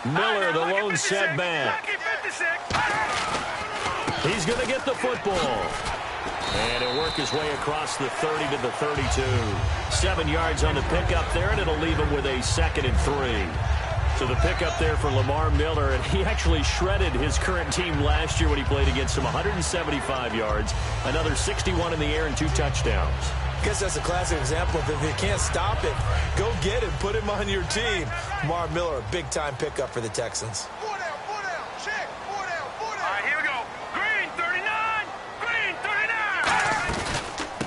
Miller, the lone setback. He's going to get the football. And he'll work his way across the 30 to the 32. 7 yards on the pickup there, and it'll leave him with a 2nd and 3. So the pickup there for Lamar Miller, and he actually shredded his current team last year when he played against them. 175 yards, another 61 in the air, and 2 touchdowns. I guess that's a classic example of if you can't stop it, go get it, put him on your team. Lamar Miller, a big-time pickup for the Texans.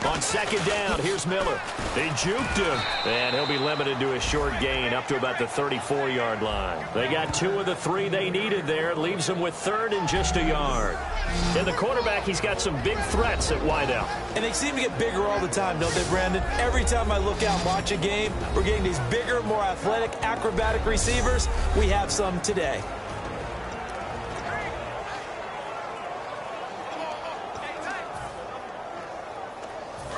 On 2nd down, here's Miller. They juked him, and he'll be limited to a short gain up to about the 34-yard line. They got 2 of the 3 they needed there. Leaves them with 3rd and just a yard. And the quarterback, he's got some big threats at wideout. And they seem to get bigger all the time, don't they, Brandon? Every time I look out and watch a game, we're getting these bigger, more athletic, acrobatic receivers. We have some today.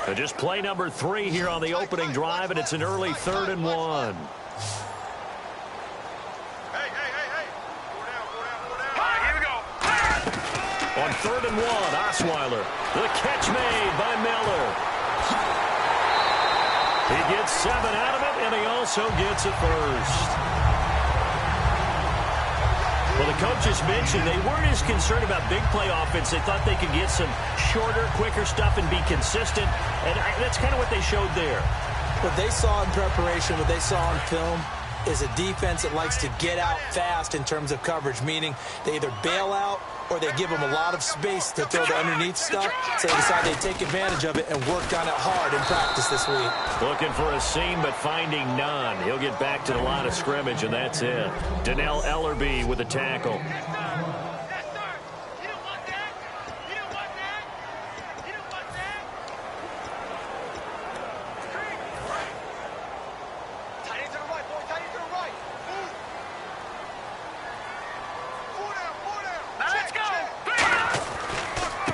So just play number 3 here on the opening drive, and it's an early 3rd and 1. Hey. Here we go. On 3rd and 1, Osweiler. The catch made by Miller. He gets 7 out of it, and he also gets a first. Well, the coaches mentioned they weren't as concerned about big play offense. They thought they could get some shorter, quicker stuff and be consistent, and that's kind of what they showed there. What they saw in preparation, what they saw on film, is a defense that likes to get out fast in terms of coverage, meaning they either bail out or they give them a lot of space to throw the underneath stuff, so they decide they take advantage of it and worked on it hard in practice this week. Looking for a seam, but finding none. He'll get back to the line of scrimmage, and that's it. Donnell Ellerbe with a tackle.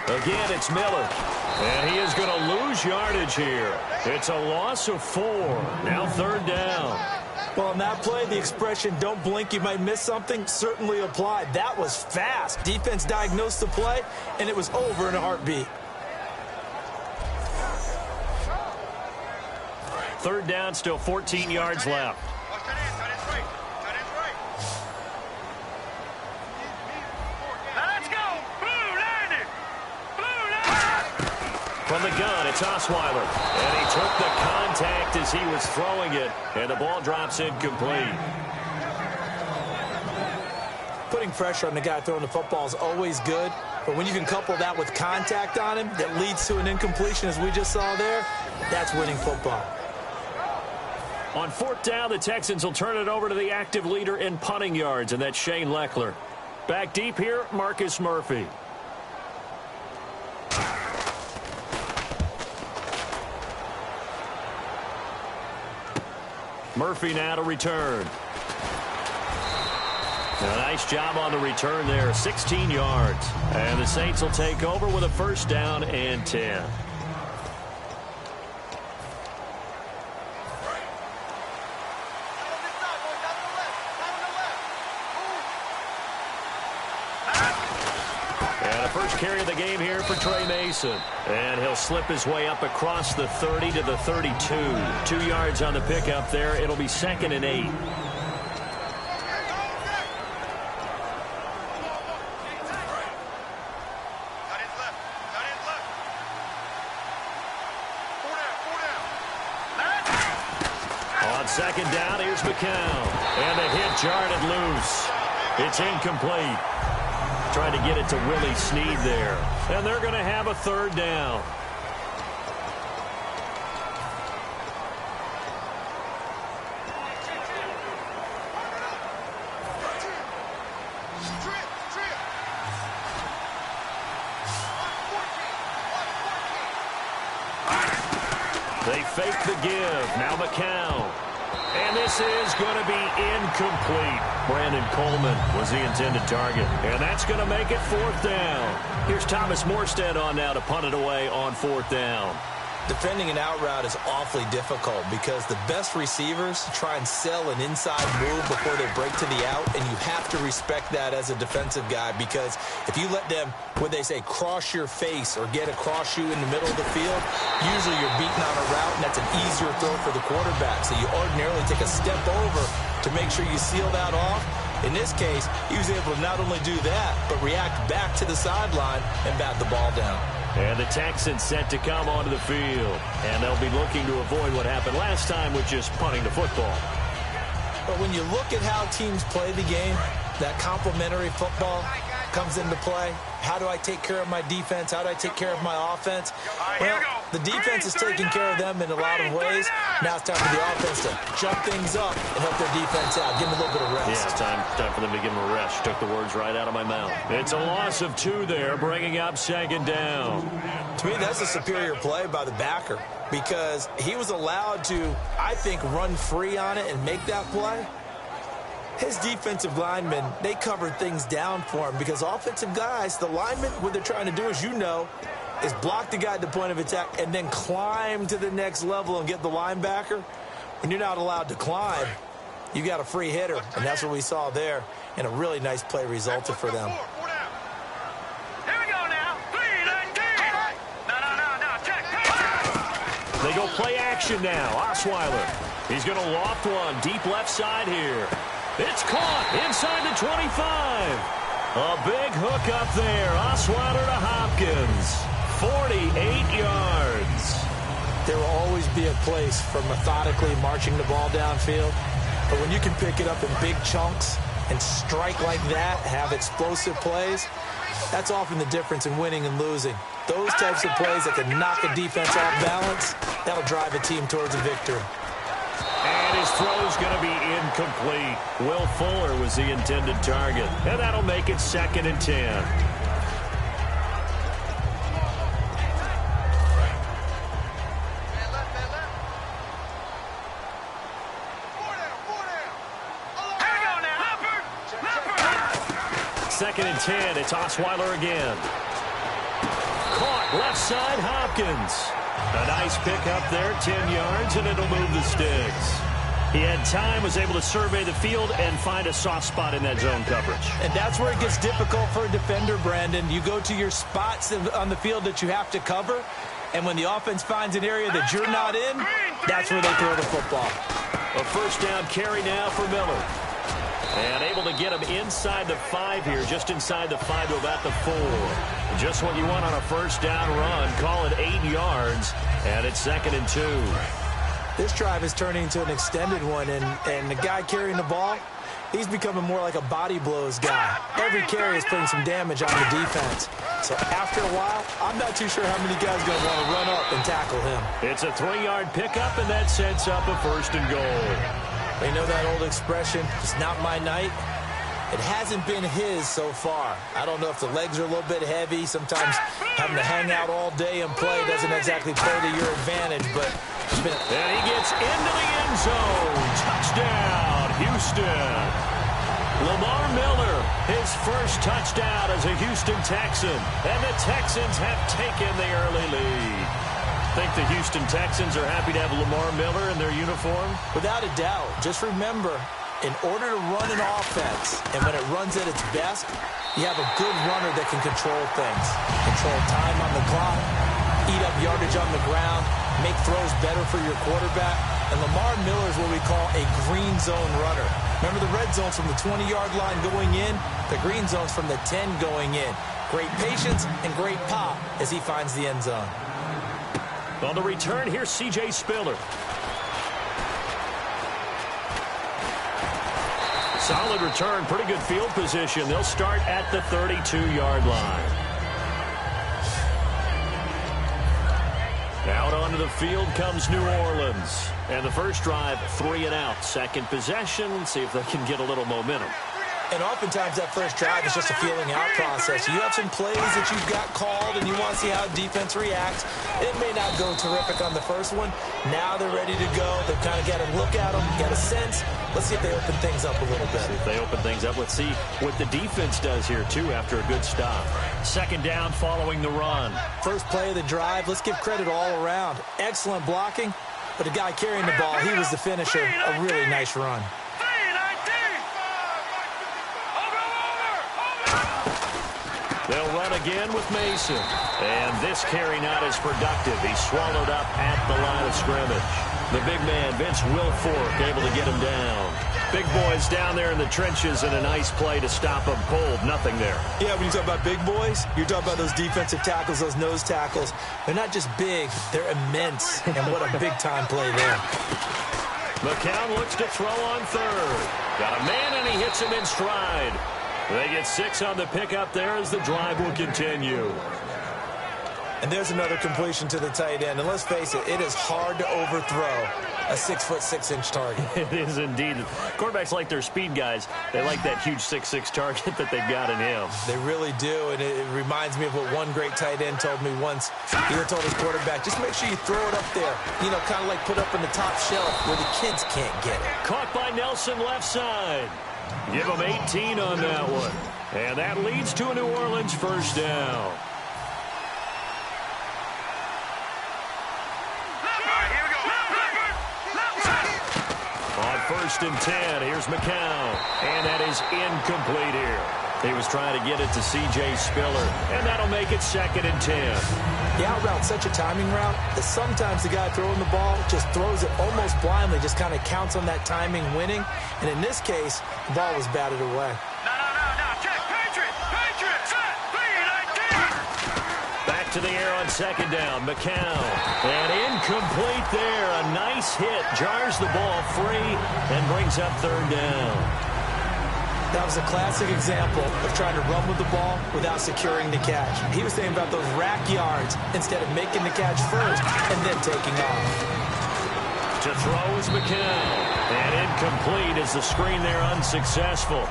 Again, it's Miller. And he is going to lose yardage here. It's a loss of 4. Now 3rd down. Well, on that play, the expression, don't blink, you might miss something, certainly applied. That was fast. Defense diagnosed the play, and it was over in a heartbeat. 3rd down, still 14 yards left. From the gun, it's Osweiler. And he took the contact as he was throwing it. And the ball drops incomplete. Putting pressure on the guy throwing the football is always good. But when you can couple that with contact on him that leads to an incompletion, as we just saw there, that's winning football. On 4th down, the Texans will turn it over to the active leader in punting yards, and that's Shane Lechler. Back deep here, Marcus Murphy. Murphy now to return. A nice job on the return there, 16 yards. And the Saints will take over with a 1st down and 10. And a first carry of the game here for Trey Mason. And he'll slip his way up across the 30 to the 32. 2 yards on the pickup there. It'll be 2nd and 8. On 2nd down, here's McCown. And the hit jarred loose. It's incomplete. Trying to get it to Willie Snead there. And they're going to have a 3rd down. They fake the give. Now McCown. And this is going to be incomplete. Brandon Coleman was the intended target. And that's going to make it 4th down. Here's Thomas Morstead on now to punt it away on 4th down. Defending an out route is awfully difficult because the best receivers try and sell an inside move before they break to the out, and you have to respect that as a defensive guy because if you let them, what they say, cross your face or get across you in the middle of the field, usually you're beating on a route, and that's an easier throw for the quarterback. So you ordinarily take a step over to make sure you seal that off. In this case, he was able to not only do that, but react back to the sideline and bat the ball down. And the Texans set to come onto the field. And they'll be looking to avoid what happened last time with just punting the football. But when you look at how teams play the game, that complementary football comes into play. How do I take care of my defense? How do I take care of my offense? Well, the defense is taking care of them in a lot of ways. Now it's time for the offense to jump things up and help their defense out. Give them a little bit of rest. Yeah, it's time for them to give them a rest. Took the words right out of my mouth. It's a loss of 2 there, bringing up 2nd down. To me, that's a superior play by the backer because he was allowed to, I think, run free on it and make that play. His defensive linemen, they covered things down for him because offensive guys, the linemen, what they're trying to do, as you know, is block the guy at the point of attack and then climb to the next level and get the linebacker. When you're not allowed to climb, you got a free hitter, and that's what we saw there, and a really nice play resulted for them. They go play action now. Osweiler. He's going to loft one deep left side here. It's caught inside the 25. A big hook up there. Osweiler to Hopkins. 48 yards. There will always be a place for methodically marching the ball downfield. But when you can pick it up in big chunks and strike like that, have explosive plays, that's often the difference in winning and losing. Those types of plays that can knock a defense off balance, that'll drive a team towards a victory. And his throw's going to be incomplete. Will Fuller was the intended target. And that'll make it 2nd and 10. Second and 10. It's Osweiler again. Caught left side, Hopkins. A nice pick up there, 10 yards, and it'll move the sticks. He had time, was able to survey the field and find a soft spot in that zone coverage. And that's where it gets difficult for a defender, Brandon. You go to your spots on the field that you have to cover, and when the offense finds an area that you're not in, that's where they throw the football. A first down carry now for Miller. And able to get him inside the 5 here, just inside the 5 to about the 4. Just what you want on a first down run. Call it 8 yards, and it's 2nd and 2. This drive is turning into an extended one, and the guy carrying the ball, he's becoming more like a body blows guy. Every carry is putting some damage on the defense. So after a while, I'm not too sure how many guys are going to want to run up and tackle him. It's a 3-yard pickup, and that sets up a 1st and goal. You know that old expression, it's not my night? It hasn't been his so far. I don't know if the legs are a little bit heavy. Sometimes having to hang out all day and play doesn't exactly play to your advantage, but it's been... And he gets into the end zone. Touchdown, Houston. Lamar Miller, his first touchdown as a Houston Texan. And the Texans have taken the early lead. Think the Houston Texans are happy to have Lamar Miller in their uniform? Without a doubt. Just remember, in order to run an offense, and when it runs at its best, you have a good runner that can control things. Control time on the clock, eat up yardage on the ground, make throws better for your quarterback. And Lamar Miller is what we call a green zone runner. Remember the red zone's from the 20-yard line going in, the green zone's from the 10 going in. Great patience and great pop as he finds the end zone. On the return, here's C.J. Spiller. Solid return, pretty good field position. They'll start at the 32-yard line. Out onto the field comes New Orleans. And the first drive, 3 and out. Second possession, see if they can get a little momentum. And oftentimes that first drive is just a feeling out process. You have some plays that you've got called and you want to see how defense reacts. It may not go terrific on the first one. Now they're ready to go. They've kind of got to look at them, get a sense. Let's see if they open things up a little bit. See if they open things up. Let's see what the defense does here, too, after a good stop. Second down following the run. First play of the drive, let's give credit all around. Excellent blocking, but the guy carrying the ball, he was the finisher. A really nice run. They'll run again with Mason. And this carry not as productive. He's swallowed up at the line of scrimmage. The big man, Vince Wilfork, able to get him down. Big boys down there in the trenches, and a nice play to stop him cold. Nothing there. Yeah, when you talk about big boys, you're talking about those defensive tackles, those nose tackles. They're not just big, they're immense. And what a big-time play there. McCown looks to throw on third. Got a man, and he hits him in stride. They get 6 on the pickup there as the drive will continue. And there's another completion to the tight end. And let's face it, it is hard to overthrow a 6'6" target. It is indeed. Quarterbacks like their speed guys. They like that huge 6'6" target that they've got in him. They really do, and it reminds me of what one great tight end told me once. He told his quarterback, just make sure you throw it up there. You know, kind of like put up on the top shelf where the kids can't get it. Caught by Nelson left side. Give him 18 on that one. And that leads to a New Orleans first down. On 1st and 10, here's McCown. And that is incomplete here. He was trying to get it to C.J. Spiller. And that'll make it 2nd and 10. The out route's such a timing route that sometimes the guy throwing the ball just throws it almost blindly, just kind of counts on that timing winning. And in this case, the ball was batted away. No. Check. Patriot. Set. B-19. Back to the air on 2nd down. McCown. And incomplete there. A nice hit. Jars the ball free and brings up 3rd down. That was a classic example of trying to run with the ball without securing the catch. He was thinking about those rack yards instead of making the catch first and then taking off. To throw is McCown. And incomplete as the screen there unsuccessful.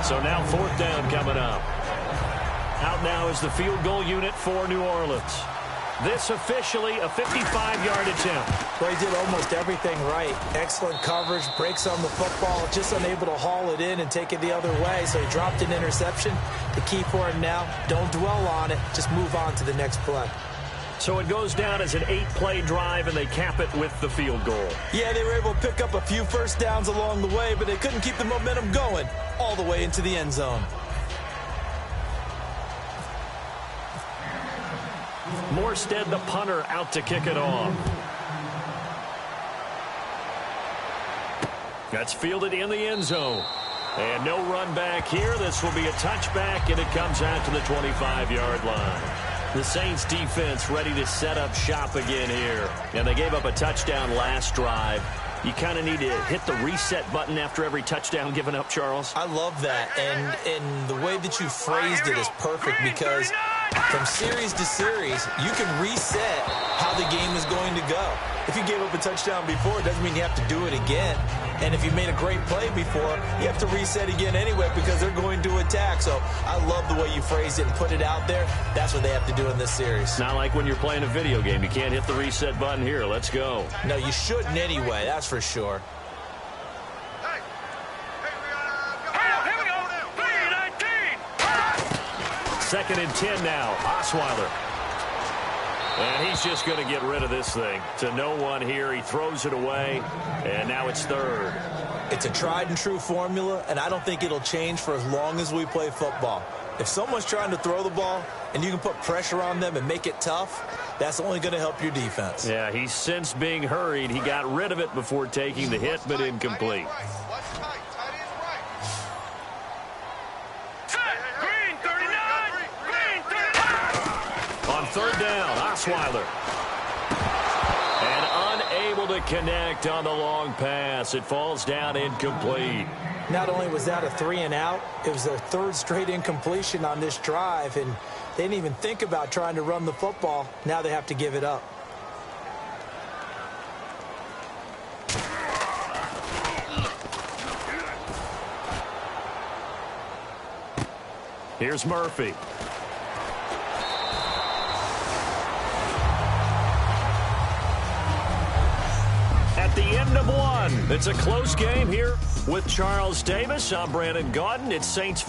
So now 4th down coming up. Out now is the field goal unit for New Orleans. This officially a 55-yard attempt. Well, he did almost everything right. Excellent coverage, breaks on the football, just unable to haul it in and take it the other way. So he dropped an interception. The key for him now, don't dwell on it. Just move on to the next play. So it goes down as an 8-play drive, and they cap it with the field goal. Yeah, they were able to pick up a few first downs along the way, but they couldn't keep the momentum going all the way into the end zone. Morstead, the punter, out to kick it off. That's fielded in the end zone. And no run back here. This will be a touchback, and it comes out to the 25-yard line. The Saints defense ready to set up shop again here. And they gave up a touchdown last drive. You kind of need to hit the reset button after every touchdown given up, Charles. I love that. And the way that you phrased it is perfect because from series to series, you can reset how the game is going to go. If you gave up a touchdown before, it doesn't mean you have to do it again. And if you made a great play before, you have to reset again anyway because they're going to attack. So I love the way you phrased it and put it out there. That's what they have to do in this series. Not like when you're playing a video game. You can't hit the reset button here. Let's go. No, you shouldn't anyway. That's for sure. Here we go. B-19. 2nd and 10 now. Osweiler. And he's just going to get rid of this thing. To no one here. He throws it away. And now it's 3rd. It's a tried and true formula, and I don't think it'll change for as long as we play football. If someone's trying to throw the ball and you can put pressure on them and make it tough, that's only going to help your defense. Yeah, he's since being hurried. He got rid of it before taking the hit, but incomplete. Green 39. Green 39. On 3rd down, Osweiler. And unable to connect on the long pass. It falls down incomplete. Not only was that a 3-and-out, it was their 3rd straight incompletion on this drive, and they didn't even think about trying to run the football. Now they have to give it up. Here's Murphy. At the end of one, it's a close game here with Charles Davis. I'm Brandon Gaudin. It's Saints.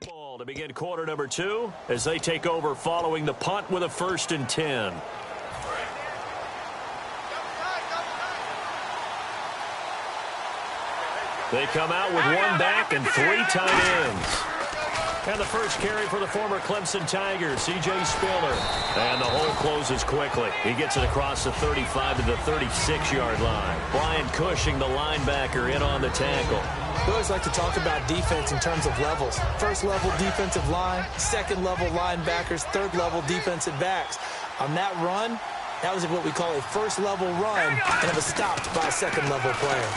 Ball to begin quarter number 2 as they take over following the punt with a 1st and 10. They come out with 1 back and 3 tight ends. And the first carry for the former Clemson Tigers, C.J. Spiller. And the hole closes quickly. He gets it across the 35 to the 36-yard line. Brian Cushing, the linebacker, in on the tackle. We always like to talk about defense in terms of levels. First-level defensive line, second-level linebackers, third-level defensive backs. On that run, that was what we call a first-level run, and it was stopped by a second-level player.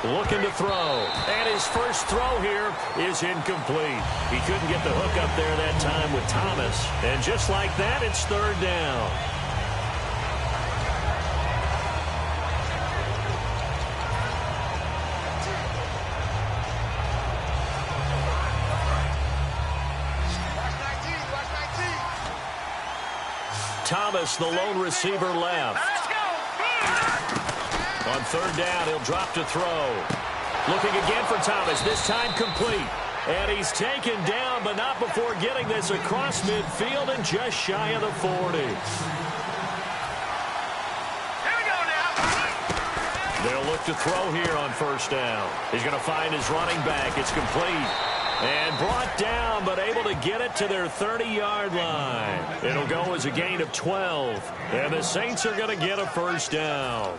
Looking to throw, and his first throw here is incomplete. He couldn't get the hook up there that time with Thomas, and just like that, it's 3rd down. Thomas, the lone receiver, left. On 3rd down, he'll drop to throw. Looking again for Thomas, this time complete. And he's taken down, but not before getting this across midfield and just shy of the 40. Here we go now. They'll look to throw here on 1st down. He's going to find his running back. It's complete. And brought down, but able to get it to their 30-yard line. It'll go as a gain of 12. And the Saints are going to get a 1st down.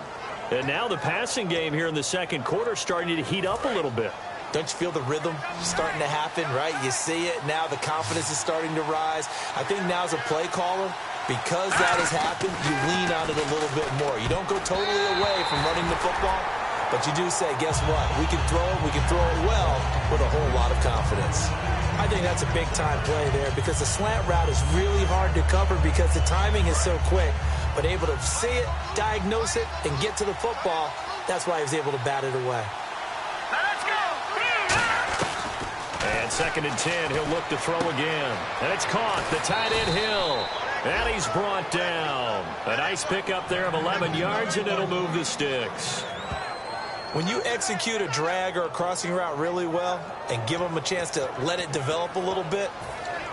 And now the passing game here in the second quarter starting to heat up a little bit. Don't you feel the rhythm starting to happen, right? You see it. Now the confidence is starting to rise. I think now as a play caller, because that has happened, you lean on it a little bit more. You don't go totally away from running the football, but you do say, guess what? We can throw it well with a whole lot of confidence. I think that's a big-time play there because the slant route is really hard to cover because the timing is so quick. But able to see it, diagnose it, and get to the football, that's why he was able to bat it away. Let's go. And 2nd and 10, he'll look to throw again. And it's caught, the tight end Hill. And he's brought down. A nice pickup there of 11 yards, and it'll move the sticks. When you execute a drag or a crossing route really well and give them a chance to let it develop a little bit,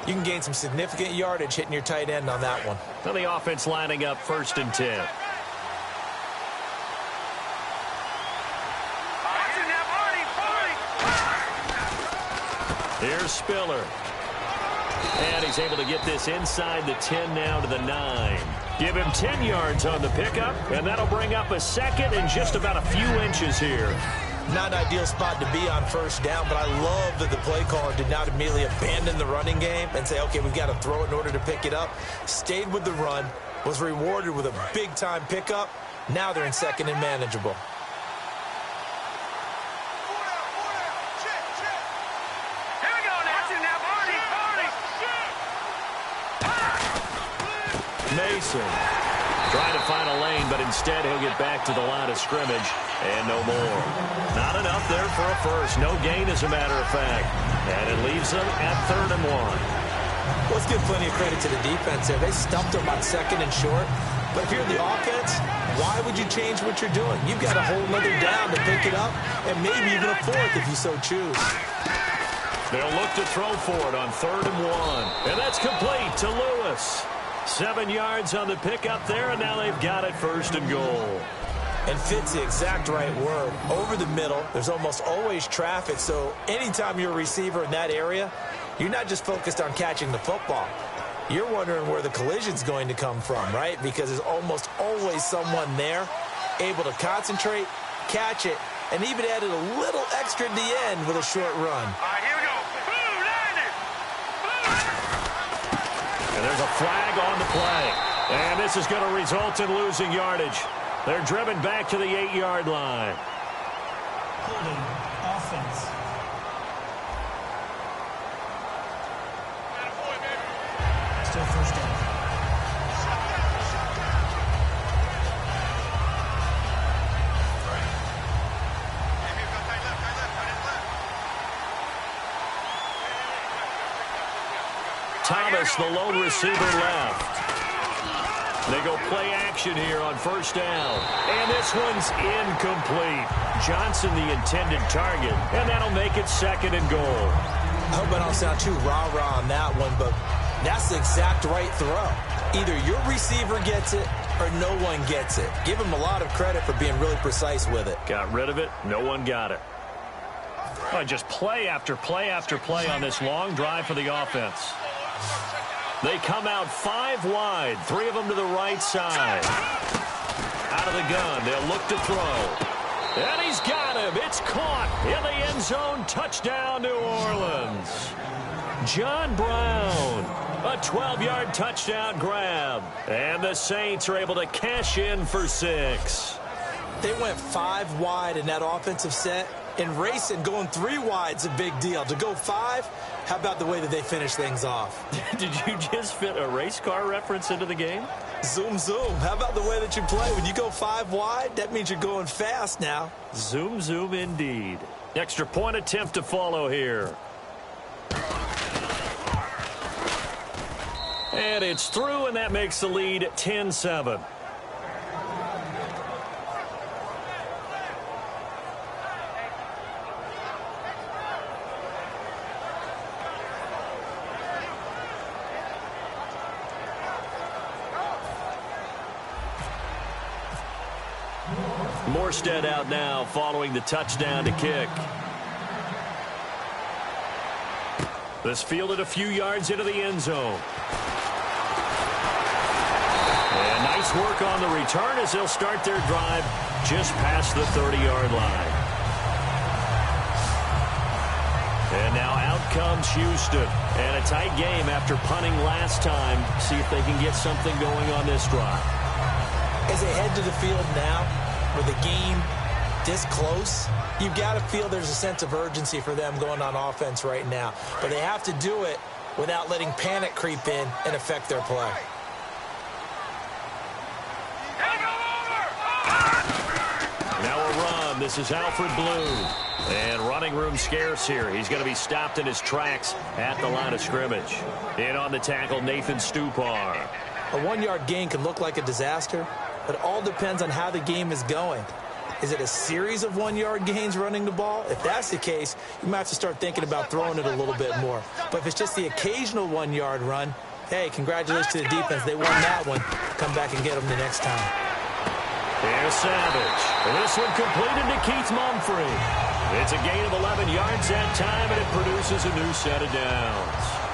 you can gain some significant yardage hitting your tight end on that one. So the offense lining up 1st and 10. Here's Spiller. And he's able to get this inside the 10 now to the 9. Give him 10 yards on the pickup, and that'll bring up a 2nd and just about a few inches here. Not an ideal spot to be on 1st down, but I love that the play caller did not immediately abandon the running game and say, okay, we've got to throw it in order to pick it up. Stayed with the run, was rewarded with a big-time pickup. Now they're in 2nd and manageable. Mason trying to find a lane, but instead he'll get back to the line of scrimmage and no more. Not enough there for a first. No gain, as a matter of fact. And it leaves them at 3rd and 1. Let's give plenty of credit to the defense there. They stumped them on 2nd and short. But if you're the offense, why would you change what you're doing? You've got a whole nother down to pick it up, and maybe even a 4th if you so choose. They'll look to throw for it on 3rd and 1. And that's complete to Lewis. 7 yards on the pickup there, and now they've got it 1st and goal. And fit's the exact right word. Over the middle, there's almost always traffic, so anytime you're a receiver in that area, you're not just focused on catching the football. You're wondering where the collision's going to come from, right? Because there's almost always someone there able to concentrate, catch it, and even added a little extra at the end with a short run. All right, here we go. And there's a flag on the play. And this is going to result in losing yardage. They're driven back to the 8-yard line. Holding offense. Still 1st down. Thomas, the lone receiver, left. They go play action here on 1st down. And this one's incomplete. Johnson, the intended target, and that'll make it 2nd and goal. I hope I don't sound too rah-rah on that one, but that's the exact right throw. Either your receiver gets it or no one gets it. Give him a lot of credit for being really precise with it. Got rid of it. No one got it. Oh, just play after play after play on this long drive for the offense. They come out 5 wide, 3 of them to the right side. Out of the gun, they'll look to throw. And he's got him. It's caught in the end zone. Touchdown, New Orleans. John Brown, a 12-yard touchdown grab. And the Saints are able to cash in for 6. They went 5 wide in that offensive set. And racing, going 3 wide's a big deal. To go 5, how about the way that they finish things off? Did you just fit a race car reference into the game? Zoom, zoom. How about the way that you play? When you go 5 wide, that means you're going fast now. Zoom, zoom indeed. Extra point attempt to follow here. And it's through, and that makes the lead 10-7. Morstead out now following the touchdown to kick. This fielded a few yards into the end zone. And nice work on the return as they'll start their drive just past the 30-yard line. And now out comes Houston. And a tight game after punting last time. See if they can get something going on this drive. As they head to the field now, with the game this close, you've got to feel there's a sense of urgency for them going on offense right now. But they have to do it without letting panic creep in and affect their play. Now a run. This is Alfred Blue. And running room scarce here. He's going to be stopped in his tracks at the line of scrimmage. In on the tackle, Nathan Stupar. A 1-yard gain can look like a disaster, but it all depends on how the game is going. Is it a series of 1-yard gains running the ball? If that's the case, you might have to start thinking about throwing it a little bit more. But if it's just the occasional 1-yard run, hey, congratulations to the defense. They won that one. Come back and get them the next time. Here's Savage. This one completed to Keith Mumphrey. It's a gain of 11 yards that time, and it produces a new set of downs.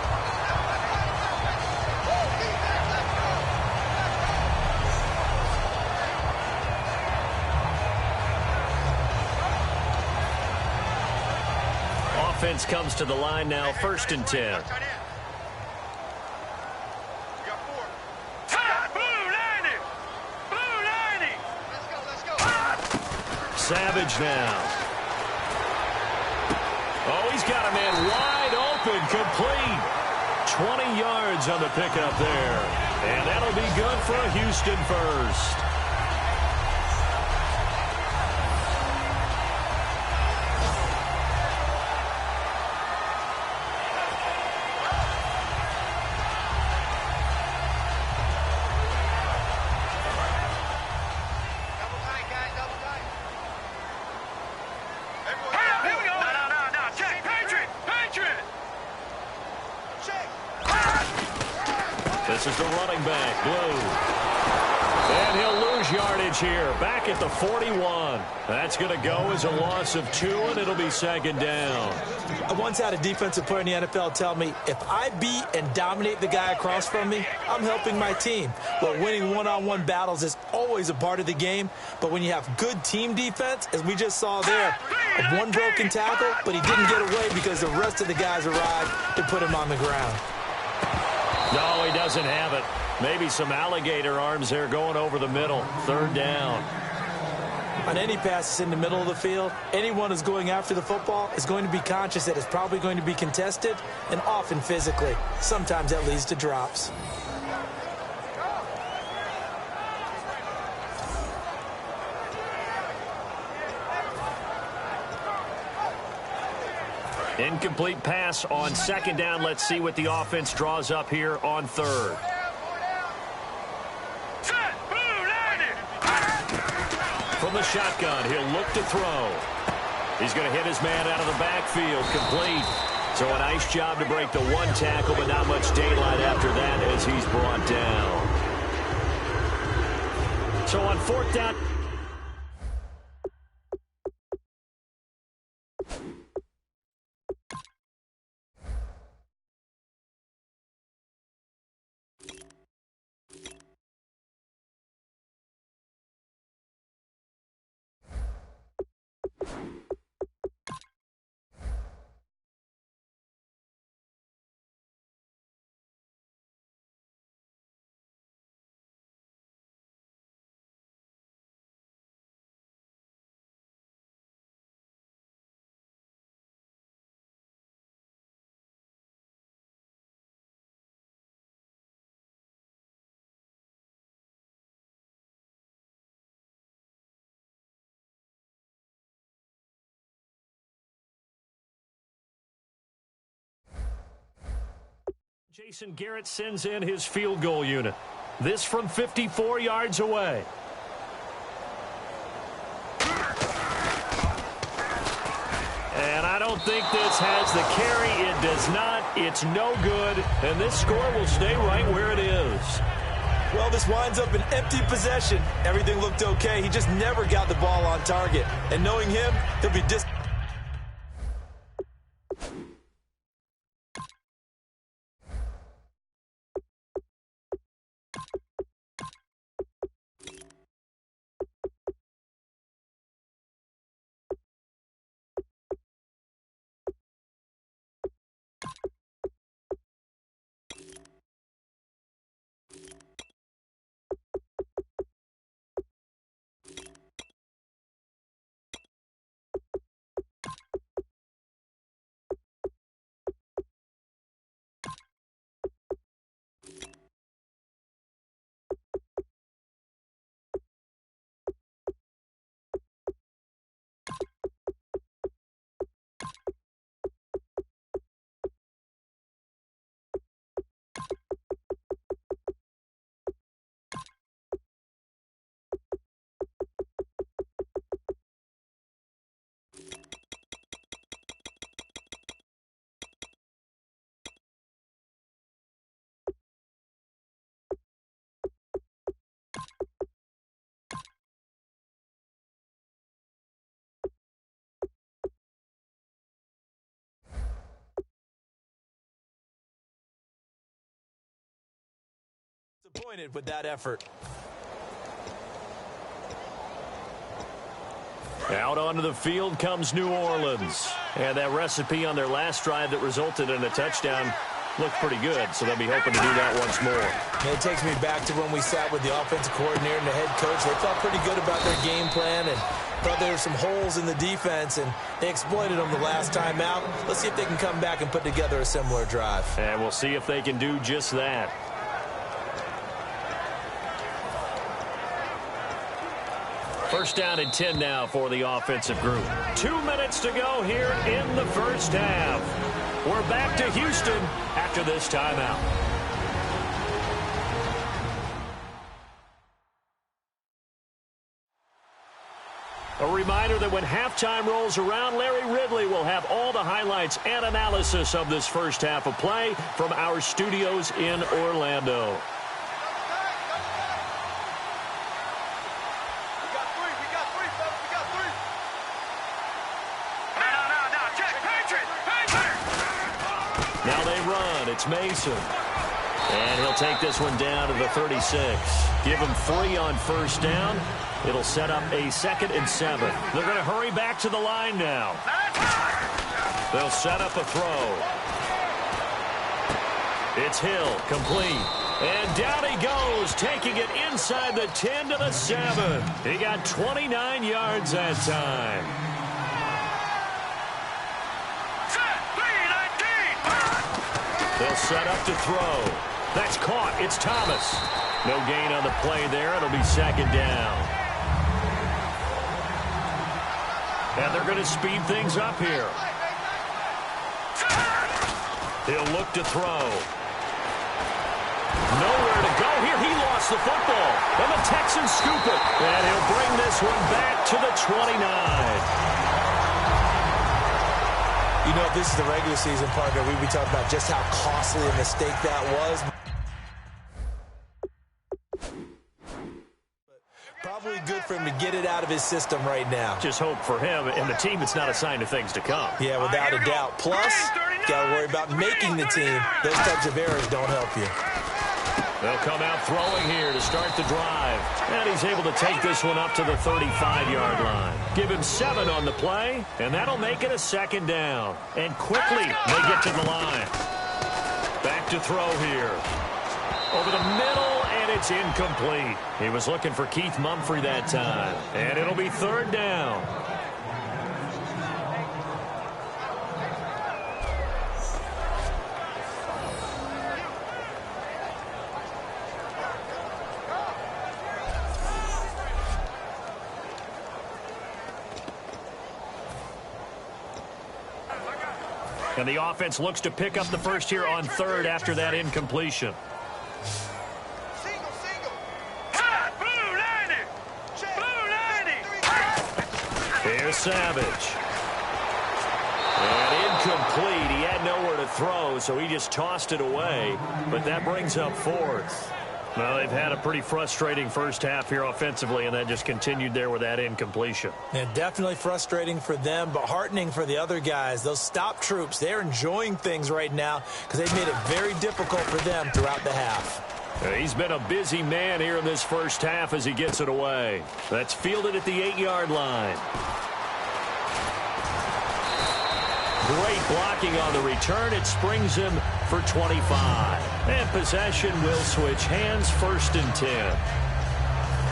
Offense comes to the line now, 1st and 10. Savage now. Oh, he's got a man wide open, complete. 20 yards on the pickup there. And that'll be good for a Houston first. This is the running back, Blue. And he'll lose yardage here, back at the 41. That's going to go as a loss of 2, and it'll be 2nd down. I once had a defensive player in the NFL tell me, if I beat and dominate the guy across from me, I'm helping my team. Well, winning one-on-one battles is always a part of the game, but when you have good team defense, as we just saw there, one broken tackle, but he didn't get away because the rest of the guys arrived to put him on the ground. No, he doesn't have it. Maybe some alligator arms there going over the middle. 3rd down. On any passes in the middle of the field, anyone who's going after the football is going to be conscious that it's probably going to be contested, and often physically. Sometimes that leads to drops. Incomplete pass on 2nd down. Let's see what the offense draws up here on 3rd. From the shotgun, he'll look to throw. He's going to hit his man out of the backfield, complete. So a nice job to break the 1 tackle, but not much daylight after that as he's brought down. So on 4th down. Jason Garrett sends in his field goal unit. This from 54 yards away. And I don't think this has the carry. It does not. It's no good. And this score will stay right where it is. Well, this winds up an empty possession. Everything looked okay. He just never got the ball on target. And knowing him, he'll be Disappointed with that effort. Out onto the field comes New Orleans. And that recipe on their last drive that resulted in a touchdown looked pretty good, so they'll be hoping to do that once more. It takes me back to when we sat with the offensive coordinator and the head coach. They felt pretty good about their game plan and thought there were some holes in the defense, and they exploited them the last time out. Let's see if they can come back and put together a similar drive. And we'll see if they can do just that. First down and 10 now for the offensive group. 2 minutes to go here in the first half. We're back to Houston after this timeout. A reminder that when halftime rolls around, Larry Ridley will have all the highlights and analysis of this first half of play from our studios in Orlando. Now they run. It's Mason. And he'll take this one down to the 36. Give him 3 on first down. It'll set up a 2nd and 7. They're going to hurry back to the line now. They'll set up a throw. It's Hill, complete. And down he goes, taking it inside the 10 to the 7. He got 29 yards that time. They'll set up to throw. That's caught. It's Thomas. No gain on the play there. It'll be 2nd down. And they're going to speed things up here. He'll look to throw. Nowhere to go here. He lost the football. And the Texans scoop it. And he'll bring this one back to the 29. You know, if this is the regular season, partner, we'd be talking about just how costly a mistake that was. Probably good for him to get it out of his system right now. Just hope for him and the team it's not a sign of things to come. Yeah, without a doubt. Plus, got to worry about making the team. Those types of errors don't help you. They'll come out throwing here to start the drive. And he's able to take this one up to the 35-yard line. Give him 7 on the play, and that'll make it a 2nd down. And quickly, they get to the line. Back to throw here. Over the middle, and it's incomplete. He was looking for Keith Mumphrey that time. And it'll be 3rd down. And the offense looks to pick up the first here on 3rd after that incompletion. Here's Savage. And incomplete. He had nowhere to throw, so he just tossed it away. But that brings up 4th. Well, they've had a pretty frustrating first half here offensively, and that just continued there with that incompletion. Yeah, definitely frustrating for them, but heartening for the other guys. Those stop troops, they're enjoying things right now because they've made it very difficult for them throughout the half. He's been a busy man here in this first half as he gets it away. That's fielded at the 8-yard line. Great blocking on the return. It springs him for 25. And possession will switch hands, 1st and 10.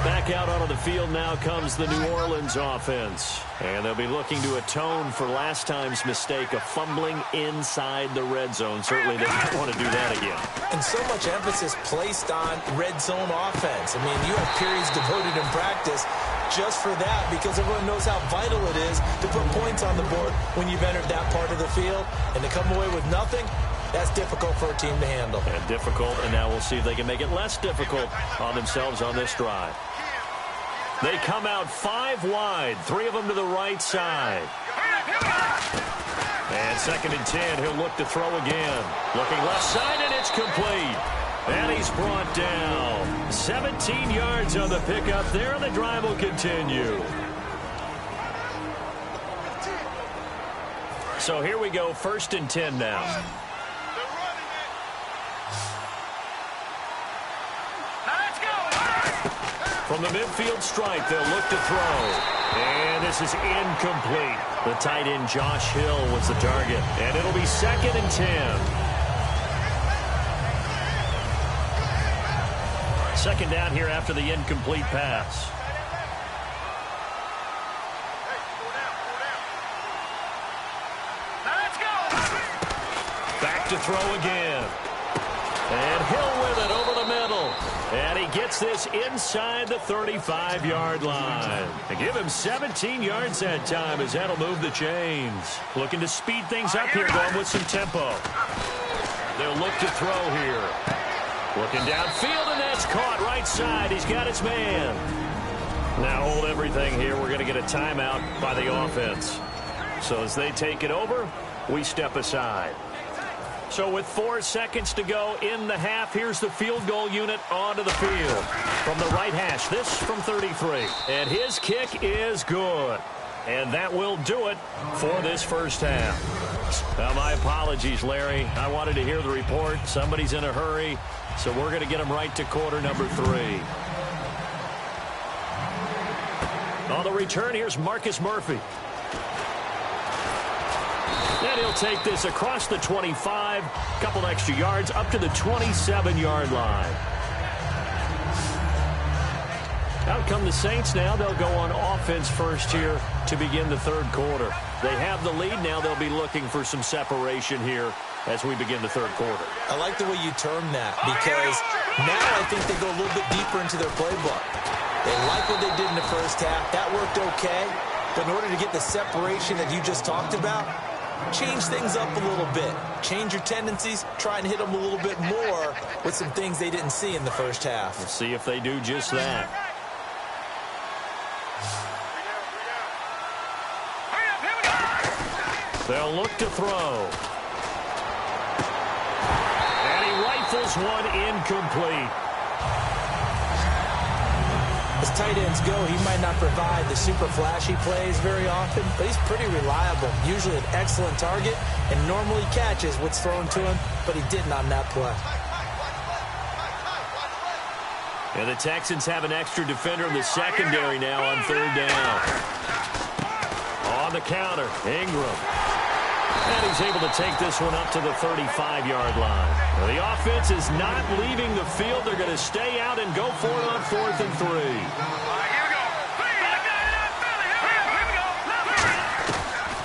Back out onto the field now comes the New Orleans offense. And they'll be looking to atone for last time's mistake of fumbling inside the red zone. Certainly they don't want to do that again. And so much emphasis placed on red zone offense. I mean, you have periods devoted in practice just for that because everyone knows how vital it is to put points on the board when you've entered that part of the field. And to come away with nothing, that's difficult for a team to handle. And difficult, and now we'll see if they can make it less difficult on themselves on this drive. They come out 5 wide, 3 of them to the right side. And 2nd and 10, he'll look to throw again. Looking left side, and it's complete. And he's brought down. 17 yards on the pickup there, and the drive will continue. So here we go, 1st and 10 now. From the midfield stripe, they'll look to throw. And this is incomplete. The tight end, Josh Hill, was the target. And it'll be 2nd and 10. 2nd down here after the incomplete pass. Back to throw again. And Hill with it over the middle. And he gets this inside the 35-yard line. They give him 17 yards that time as that'll move the chains. Looking to speed things up here, going with some tempo. They'll look to throw here. Looking downfield, and that's caught right side. He's got his man. Now hold everything here. We're going to get a timeout by the offense. So as they take it over, we step aside. So with 4 seconds to go in the half, here's the field goal unit onto the field. From the right hash, this from 33. And his kick is good. And that will do it for this first half. Now, my apologies, Larry. I wanted to hear the report. Somebody's in a hurry, so we're going to get him right to quarter number 3. On the return, here's Marcus Murphy. And he'll take this across the 25, couple extra yards, up to the 27-yard line. Out come the Saints now. They'll go on offense first here to begin the 3rd quarter. They have the lead now. They'll be looking for some separation here as we begin the 3rd quarter. I like the way you term that, because now I think they go a little bit deeper into their playbook. They like what they did in the first half. That worked okay. But in order to get the separation that you just talked about, change things up a little bit. Change your tendencies. Try and hit them a little bit more with some things they didn't see in the first half. We'll see if they do just that. They'll look to throw. And he rifles one incomplete. As tight ends go, he might not provide the super flashy plays very often, but he's pretty reliable. Usually an excellent target, and normally catches what's thrown to him, but he didn't on that play. And the Texans have an extra defender in the secondary now on 3rd down. On the counter, Ingram. And he's able to take this one up to the 35-yard line. Now, the offense is not leaving the field. They're going to stay out and go for it on 4th and 3.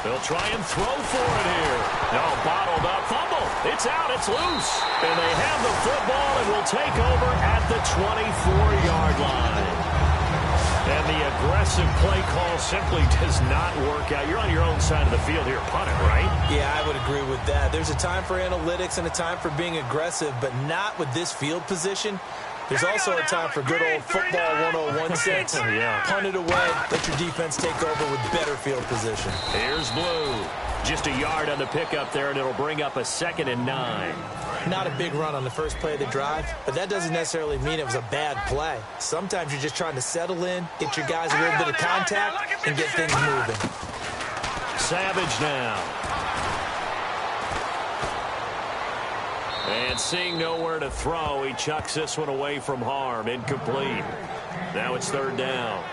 They'll try and throw for it here. No, bottled up, fumble. It's out, it's loose. And they have the football and will take over at the 24-yard line. And the aggressive play call simply does not work out. You're on your own side of the field here, punt it, right? Yeah, I would agree with that. There's a time for analytics and a time for being aggressive, but not with this field position. There's also a time for good old football 101 sense. Yeah. Punt it away, let your defense take over with better field position. Here's Blue. Just a yard on the pickup there, and it'll bring up a 2nd and 9. Not a big run on the first play of the drive, but that doesn't necessarily mean it was a bad play. Sometimes you're just trying to settle in, get your guys a little bit of contact, and get things moving. Savage now. And seeing nowhere to throw, he chucks this one away from harm. Incomplete. Now it's 3rd down.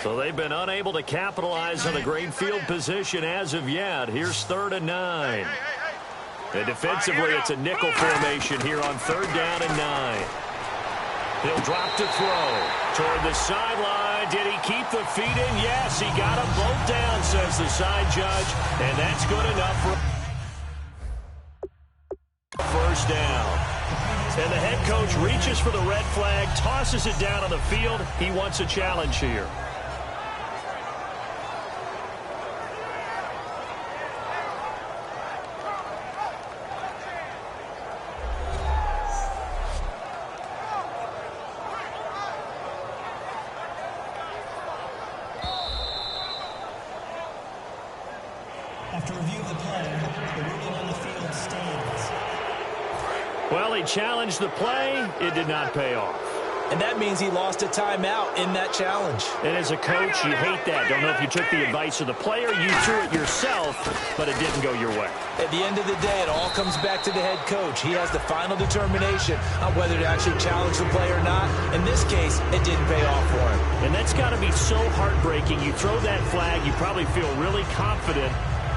So they've been unable to capitalize on the great field position as of yet. Here's 3rd and 9. And defensively, it's a nickel formation here on 3rd down and 9. He'll drop to throw toward the sideline. Did he keep the feet in? Yes, he got them both down, says the side judge. And that's good enough for first down. And the head coach reaches for the red flag, tosses it down on the field. He wants a challenge here. After review of the play, the ruling on the field stands. Well, he challenged the play. It did not pay off. and that means he lost a timeout in that challenge. And as a coach, you hate that. Don't know if you took the advice of the player, you threw it yourself, but it didn't go your way. At the end of the day, it all comes back to the head coach. He has the final determination on whether to actually challenge the play or not. In this case, it didn't pay off for him. And that's got to be so heartbreaking. You throw that flag, you probably feel really confident,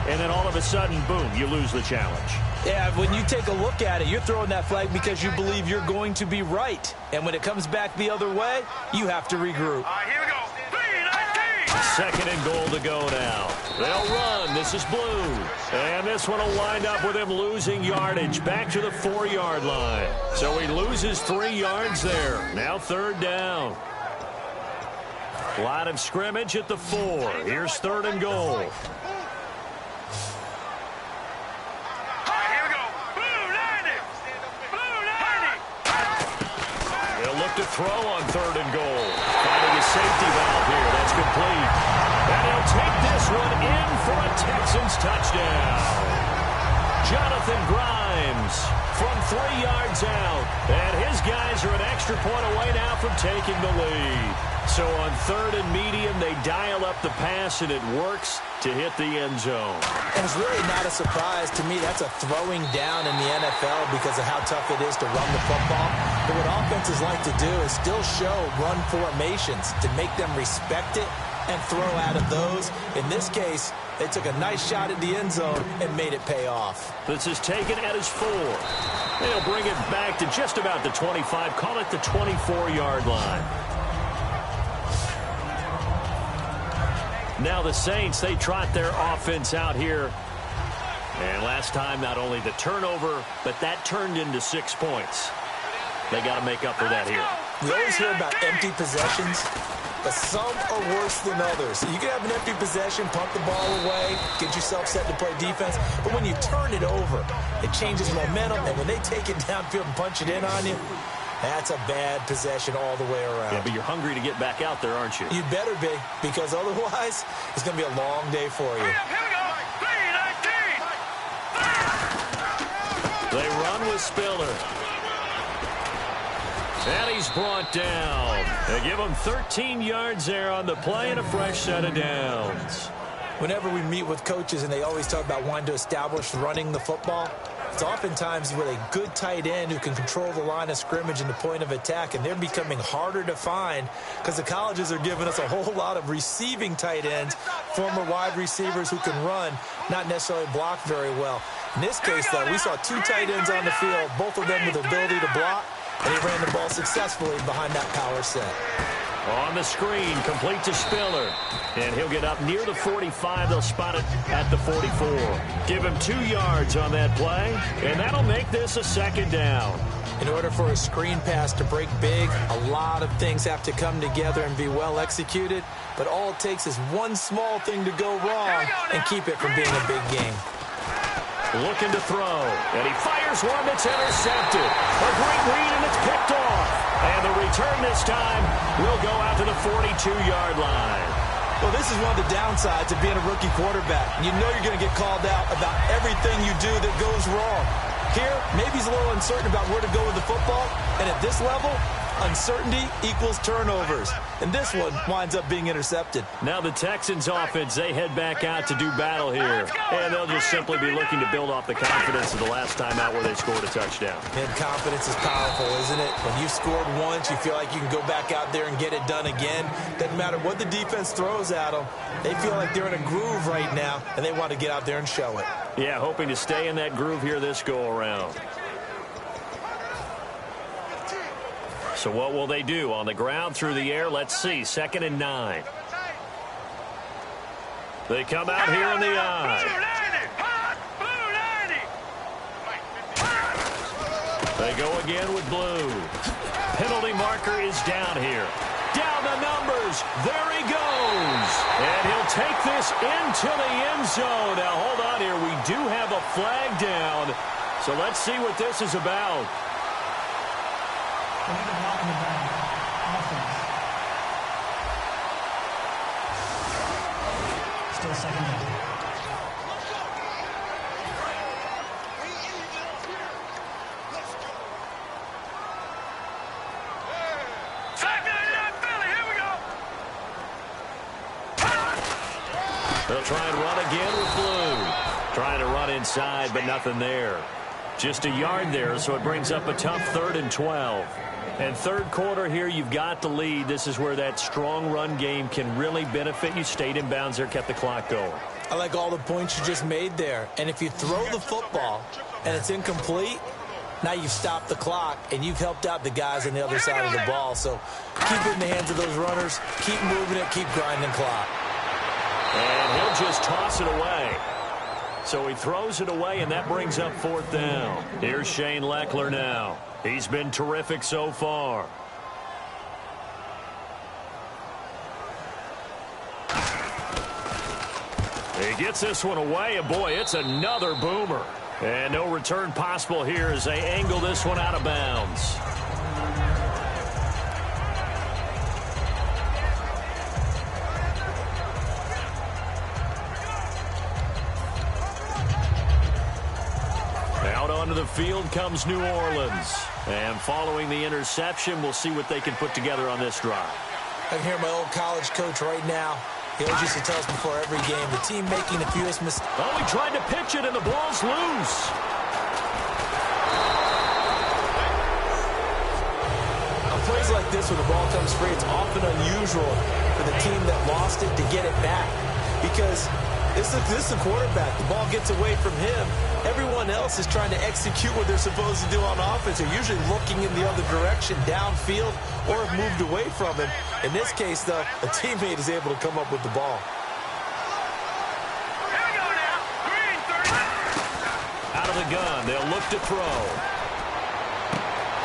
and then all of a sudden, boom, you lose the challenge. Yeah, when you take a look at it, you're throwing that flag because you believe you're going to be right. And when it comes back the other way, you have to regroup. Here we go. 3-19. Second and goal to go now. They'll run. This is Blue. And this one will wind up with him losing yardage back to the 4-yard line. So he loses 3 yards there. Now third down. Line of scrimmage at the 4. Here's third and goal. To throw on third and goal. Finding a safety valve here. That's complete. And he'll take this one in for a Texans touchdown. Jonathan Grimes from 3 yards out. And his guys are an extra point away now from taking the lead. So on third and medium, they dial up the pass, and it works to hit the end zone. And it's really not a surprise to me. That's a throwing down in the NFL because of how tough it is to run the football. But what offenses like to do is still show run formations to make them respect it and throw out of those. In this case, they took a nice shot at the end zone and made it pay off. This is taken at his 4. They'll bring it back to just about the 25. Call it the 24-yard line. Now the Saints, they trot their offense out here. And last time, not only the turnover, but that turned into 6 points. They got to make up for that here. We always hear about empty possessions, but some are worse than others. You can have an empty possession, pump the ball away, get yourself set to play defense, but when you turn it over, it changes momentum, and when they take it downfield and punch it in on you, that's a bad possession all the way around. Yeah, but you're hungry to get back out there, aren't you? You better be, because otherwise, it's going to be a long day for you. Here we go. 3-19. They run with Spiller. And he's brought down. They give him 13 yards there on the play and a fresh set of downs. Whenever we meet with coaches and they always talk about wanting to establish running the football, it's oftentimes with a good tight end who can control the line of scrimmage and the point of attack, and they're becoming harder to find because the colleges are giving us a whole lot of receiving tight ends, former wide receivers who can run, not necessarily block very well. In this case, though, we saw 2 tight ends on the field, both of them with the ability to block, and he ran the ball successfully behind that power set. On the screen, complete to Spiller. And he'll get up near the 45. They'll spot it at the 44. Give him 2 yards on that play, and that'll make this a second down. In order for a screen pass to break big, a lot of things have to come together and be well executed, but all it takes is one small thing to go wrong and keep it from being a big game. Looking to throw, and he fires one that's intercepted. A great read, and it's picked off. And the return this time will go out to the 42-yard line. Well, this is one of the downsides of being a rookie quarterback. You know you're going to get called out about everything you do that goes wrong. Here, maybe he's a little uncertain about where to go with the football, and at this level, uncertainty equals turnovers. And this one winds up being intercepted. Now the Texans offense, they head back out to do battle here. And they'll just simply be looking to build off the confidence of the last time out where they scored a touchdown. And confidence is powerful, isn't it? When you've scored once, you feel like you can go back out there and get it done again. Doesn't matter what the defense throws at them. They feel like they're in a groove right now, and they want to get out there and show it. Yeah, hoping to stay in that groove here this go-around. So what will they do? On the ground, through the air, let's see. 2nd and 9. They come out here in the eye. They go again with Blue. Penalty marker is down here. Down the numbers. There he goes. And he'll take this into the end zone. Now, hold on here. We do have a flag down. So let's see what this is about. Still second down. They'll try and run again with Blue. Trying to run inside, but nothing there. Just a yard there, so it brings up a tough 3rd and 12. And third quarter here, you've got the lead. This is where that strong run game can really benefit you. Stayed in bounds there, kept the clock going. I like all the points you just made there. And if you throw the football and it's incomplete, now you've stopped the clock and you've helped out the guys on the other side of the ball. So keep it in the hands of those runners. Keep moving it. Keep grinding clock. And he'll just toss it away. So he throws it away, and that brings up 4th down. Here's Shane Leckler now. He's been terrific so far. He gets this one away, and boy, it's another boomer. And no return possible here as they angle this one out of bounds. Out onto the field comes New Orleans. And following the interception, we'll see what they can put together on this drive. I can hear my old college coach right now. He always used to tell us before every game, the team making the fewest mistakes. Oh, he tried to pitch it, and the ball's loose. On plays like this, when the ball comes free, it's often unusual for the team that lost it to get it back. Because this is the quarterback. The ball gets away from him. Everyone else is trying to execute what they're supposed to do on offense. They're usually looking in the other direction, downfield, or have moved away from him. In this case, though, a teammate is able to come up with the ball. Here we go now. Green, 30. Out of the gun, they'll look to throw.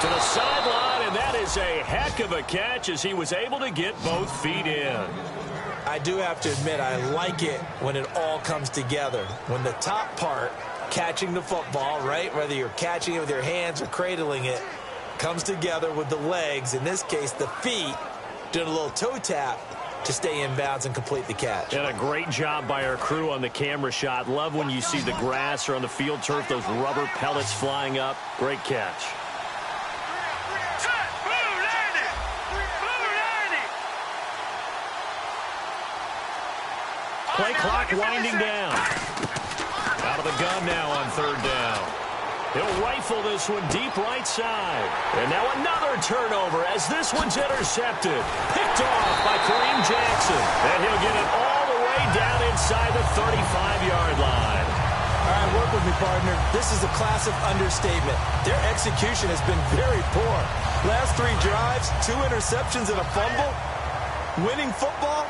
To the sideline, and that is a heck of a catch as he was able to get both feet in. I do have to admit, I like it when it all comes together. When the top part, catching the football, right, whether you're catching it with your hands or cradling it, comes together with the legs, in this case the feet, doing a little toe tap to stay in bounds and complete the catch. And a great job by our crew on the camera shot. Love when you see the grass or on the field turf, those rubber pellets flying up. Great catch. Set. Blue, landing. Blue, landing. Play clock winding down. Out of the gun now on 3rd down. He'll rifle this one deep right side. And now another turnover as this one's intercepted. Picked off by Kareem Jackson. And he'll get it all the way down inside the 35-yard line. All right, work with me, partner. This is a class of understatement. Their execution has been very poor. Last 3 drives, 2 interceptions and a fumble. Winning football?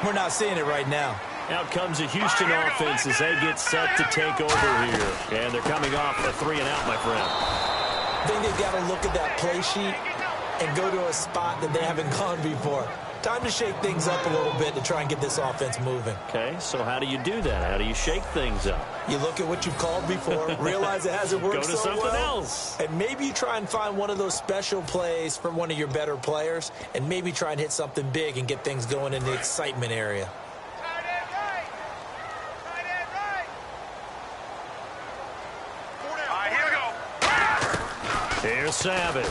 We're not seeing it right now. Out comes the Houston offense as they get set to take over here. And they're coming off a 3-and-out, my friend. I think they've got to look at that play sheet and go to a spot that they haven't gone before. Time to shake things up a little bit to try and get this offense moving. Okay, so how do you do that? How do you shake things up? You look at what you've called before, realize it hasn't worked Go to so something well, else. and maybe you try and find one of those special plays from one of your better players, and maybe try and hit something big and get things going in the excitement area. Here's Savage.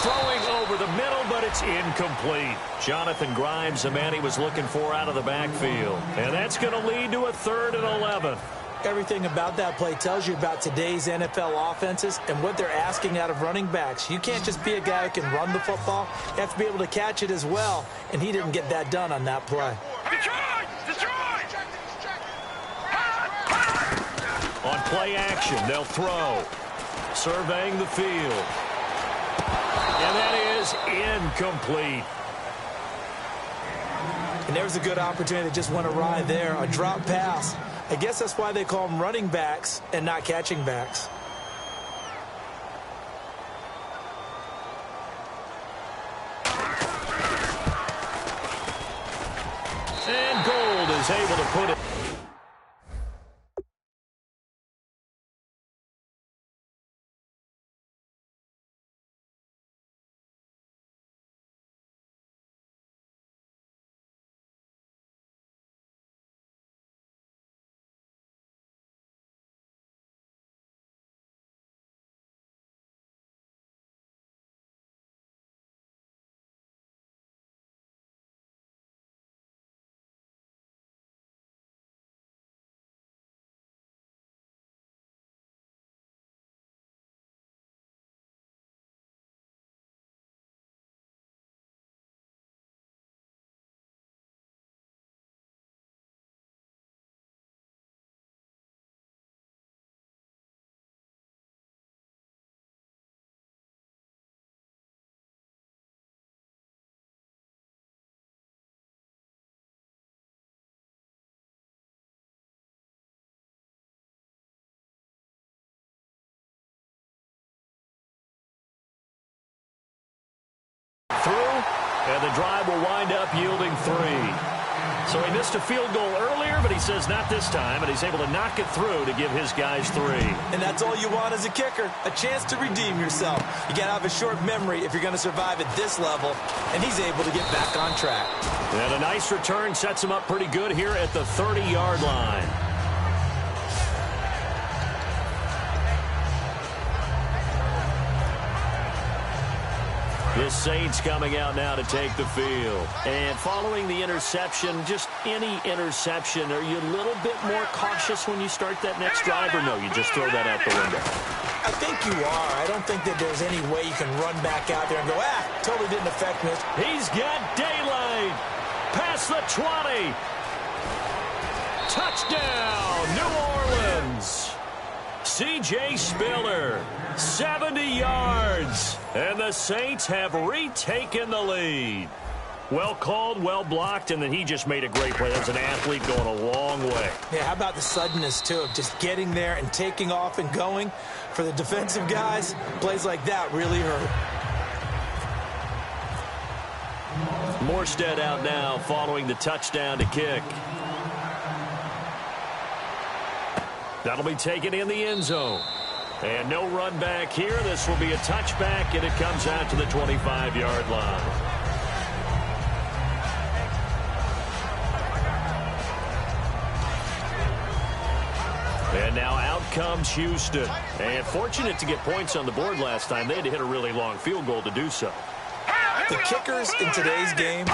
Throwing over the middle, but it's incomplete. Jonathan Grimes, the man he was looking for out of the backfield. And that's going to lead to a 3rd and 11. Everything about that play tells you about today's NFL offenses and what they're asking out of running backs. You can't just be a guy who can run the football. You have to be able to catch it as well, and he didn't get that done on that play. Detroit! Detroit! On play action, they'll throw. Surveying the field. And that is incomplete. And there's a good opportunity that just went awry there. A drop pass. I guess that's why they call them running backs and not catching backs. And Gold is able to put it And the drive will wind up yielding 3. So he missed a field goal earlier, but he says not this time, and he's able to knock it through to give his guys 3. And that's all you want as a kicker, a chance to redeem yourself. You got to have a short memory if you're going to survive at this level, and he's able to get back on track. And a nice return sets him up pretty good here at the 30-yard line. The Saints coming out now to take the field. And following the interception, just any interception, are you a little bit more cautious when you start that next drive, or no, you just throw that out the window? I think you are. I don't think that there's any way you can run back out there and go, totally didn't affect me. He's got daylight. Past the 20. Touchdown, New Orleans. C.J. Spiller, 70 yards. And the Saints have retaken the lead. Well called, well blocked, and then he just made a great play. As an athlete going a long way. Yeah, how about the suddenness, too, of just getting there and taking off and going? For the defensive guys, plays like that really hurt. Morstead out now following the touchdown to kick. That'll be taken in the end zone. And no run back here. This will be a touchback, and it comes out to the 25-yard line. And now out comes Houston. And fortunate to get points on the board last time. They had to hit a really long field goal to do so. The kickers in today's game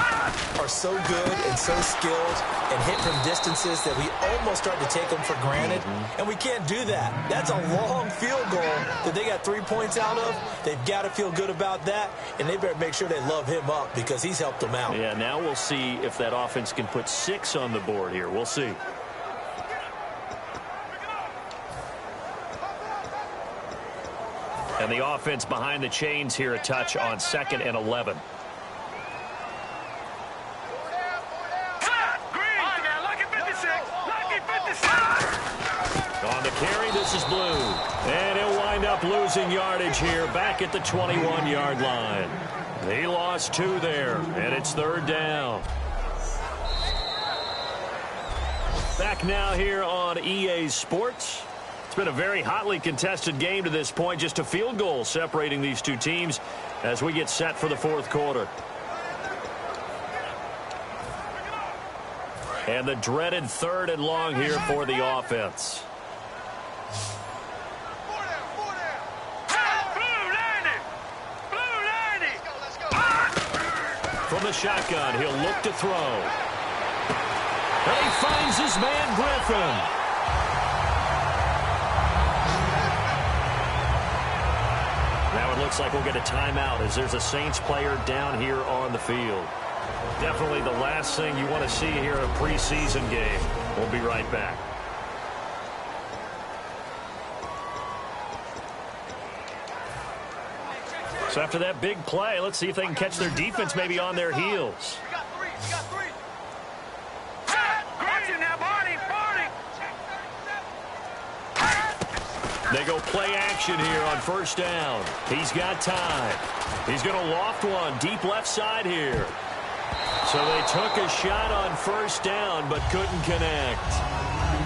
are so good and so skilled and hit from distances that we almost start to take them for granted. And we can't do that. That's a long field goal that they got 3 points out of. They've got to feel good about that, and they better make sure they love him up because he's helped them out. Yeah, now we'll see if that offense can put 6 on the board here. We'll see. And the offense behind the chains here, a touch on 2nd and 11. On the carry, this is Blue. And he'll wind up losing yardage here back at the 21-yard line. He lost 2 there, and it's 3rd down. Back now here on EA Sports. It's been a very hotly contested game to this point. Just a field goal separating these two teams as we get set for the 4th quarter. And the dreaded 3rd and long here for the offense. From the shotgun, he'll look to throw. And he finds his man, Griffin. Now it looks like we'll get a timeout as there's a Saints player down here on the field. Definitely the last thing you want to see here in a preseason game. We'll be right back. So after that big play, let's see if they can catch their defense maybe on their heels. They go play action here on 1st down. He's got time. He's going to loft one deep left side here. So they took a shot on 1st down but couldn't connect.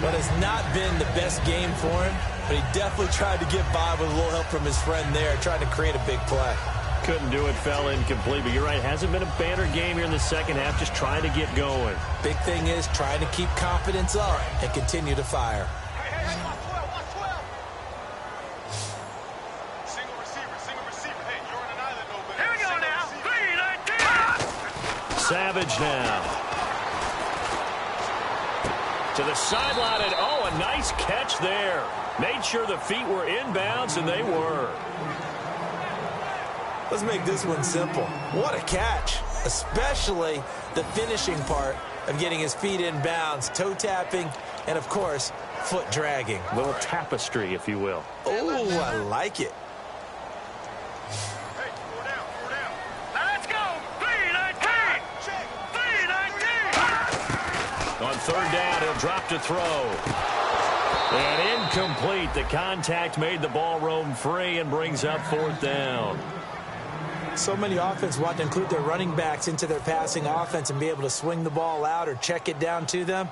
But it's not been the best game for him, but he definitely tried to get by with a little help from his friend there, trying to create a big play. Couldn't do it, fell incomplete. But you're right, hasn't been a banner game here in the 2nd half, just trying to get going. Big thing is trying to keep confidence up and continue to fire. Savage now. To the sideline, and a nice catch there. Made sure the feet were inbounds, and they were. Let's make this one simple. What a catch, especially the finishing part of getting his feet inbounds, toe tapping, and, of course, foot dragging. A little tapestry, if you will. Oh, I like it. On 3rd down, he'll drop to throw. And incomplete. The contact made the ball roam free and brings up 4th down. So many offenses want to include their running backs into their passing offense and be able to swing the ball out or check it down to them.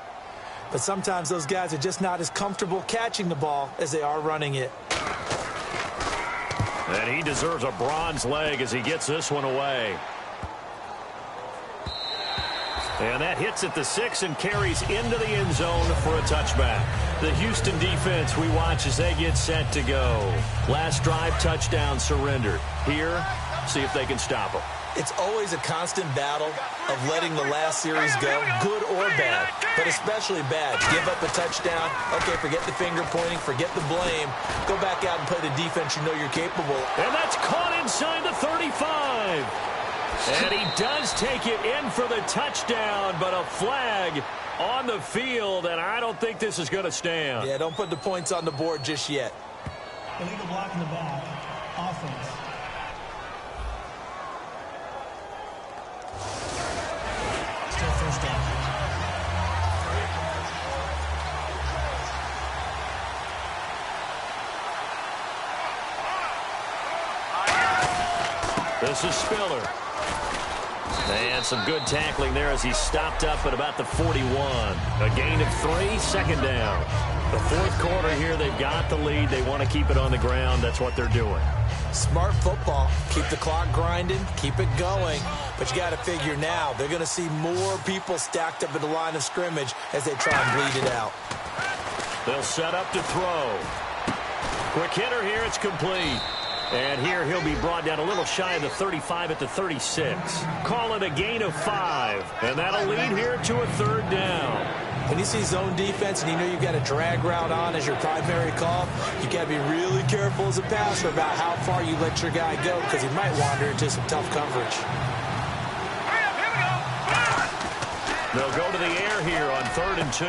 But sometimes those guys are just not as comfortable catching the ball as they are running it. And he deserves a bronze leg as he gets this one away. And that hits at the 6 and carries into the end zone for a touchback. The Houston defense we watch as they get set to go. Last drive, touchdown surrendered. Here, see if they can stop them. It's always a constant battle of letting the last series go, good or bad, but especially bad. Give up a touchdown. Okay, forget the finger pointing, forget the blame. Go back out and play the defense you know you're capable. And that's caught inside the 35. And he does take it in for the touchdown, but a flag on the field, and I don't think this is going to stand. Yeah, don't put the points on the board just yet. Illegal block in the back. Offense. Still first down. This is Spiller. And some good tackling there as he stopped up at about the 41. A gain of 3, second down. The fourth quarter here, they've got the lead. They want to keep it on the ground. That's what they're doing. Smart football. Keep the clock grinding. Keep it going. But you got to figure now, they're going to see more people stacked up at the line of scrimmage as they try and bleed it out. They'll set up to throw. Quick hitter here. It's complete. And here he'll be brought down a little shy of the 35 at the 36. Call it a gain of 5. And that'll lead here to a third down. When you see zone defense and you know you've got a drag route on as your primary call, you got to be really careful as a passer about how far you let your guy go because he might wander into some tough coverage. They'll go to the air here on 3rd and 2.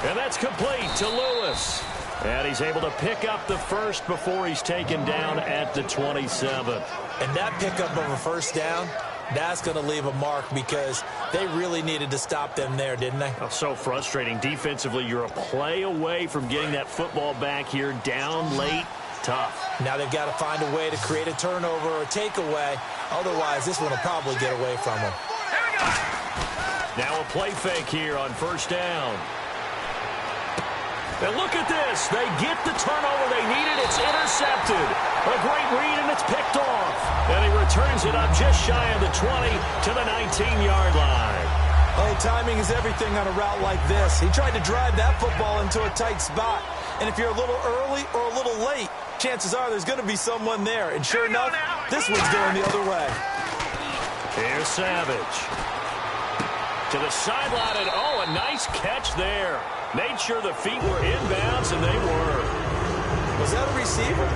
And that's complete to Lewis. And he's able to pick up the first before he's taken down at the 27. And that pickup of a first down, that's going to leave a mark because they really needed to stop them there, didn't they? Oh, so frustrating. Defensively, you're a play away from getting that football back here down late. Tough. Now they've got to find a way to create a turnover or a takeaway. Otherwise, this one will probably get away from them. Now a play fake here on first down. And look at this. They get the turnover they needed. It's intercepted. A great read, and it's picked off. And he returns it up just shy of the 20 to the 19-yard line. Oh, timing is everything on a route like this. He tried to drive that football into a tight spot. And if you're a little early or a little late, chances are there's going to be someone there. And sure enough, this one's going the other way. Here's Savage. To the sideline, and oh, a nice catch there. Made sure the feet were inbounds, and they were. Was that a receiver?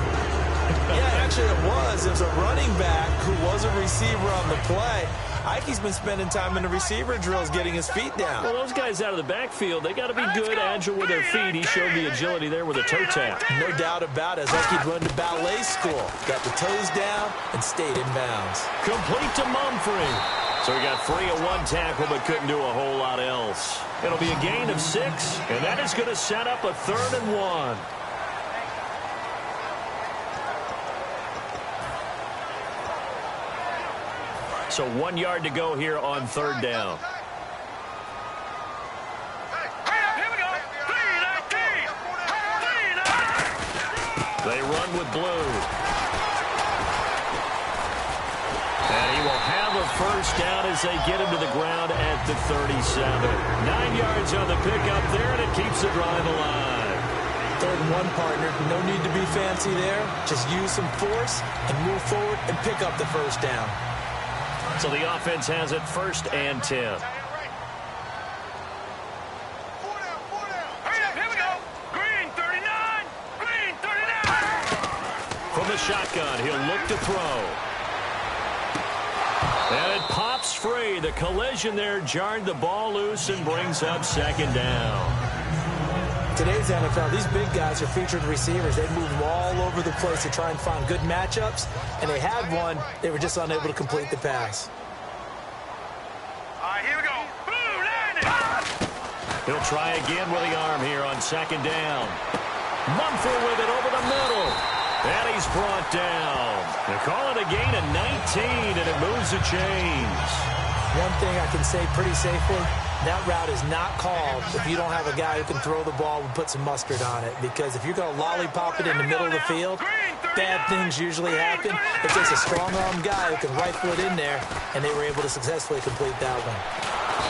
Yeah, actually it was. It was a running back who was a receiver on the play. Ike's been spending time in the receiver drills getting his feet down. Well, those guys out of the backfield, they got to be good, agile with their feet. He showed the agility there with a toe tap. No doubt about it. It's like he'd run to ballet school. Got the toes down and stayed in bounds. Complete to Mumphrey. So he got free of one tackle but couldn't do a whole lot else. It'll be a gain of 6, and that is going to set up a 3rd and 1. So 1 yard to go here on 3rd down. They run with blue. And he will have a first down as they get him to the ground at the 37. 9 yards on the pickup there, and it keeps the drive alive. 3rd and 1, partner. No need to be fancy there. Just use some force and move forward and pick up the first down. So the offense has it 1st and 10. From the shotgun, he'll look to throw. And it pops free. The collision there jarred the ball loose and brings up 2nd down. Today's NFL, these big guys are featured receivers. They move all over the place to try and find good matchups, and they had one. They were just unable to complete the pass. All right, here we go. Boom, landed. He'll try again with the arm here on 2nd down. Mumford with it over the middle. And he's brought down. They call it a gain of 19, and it moves the chains. One thing I can say pretty safely, that route is not called if you don't have a guy who can throw the ball and put some mustard on it. Because if you're going to lollipop it in the middle of the field, bad things usually happen. It takes a strong-armed guy who can rifle it in there, and they were able to successfully complete that one.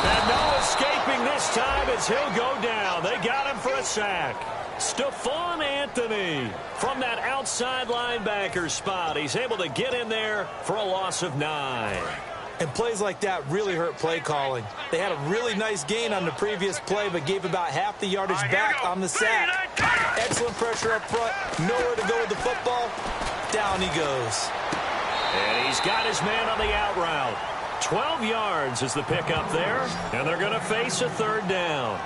And no escaping this time as he'll go down. They got him for a sack. Stephon Anthony from that outside linebacker spot. He's able to get in there for a loss of 9. And plays like that really hurt play calling. They had a really nice gain on the previous play, but gave about half the yardage back on the sack. Excellent pressure up front. Nowhere to go with the football. Down he goes. And he's got his man on the out route. 12 yards is the pickup there, and they're going to face a 3rd down.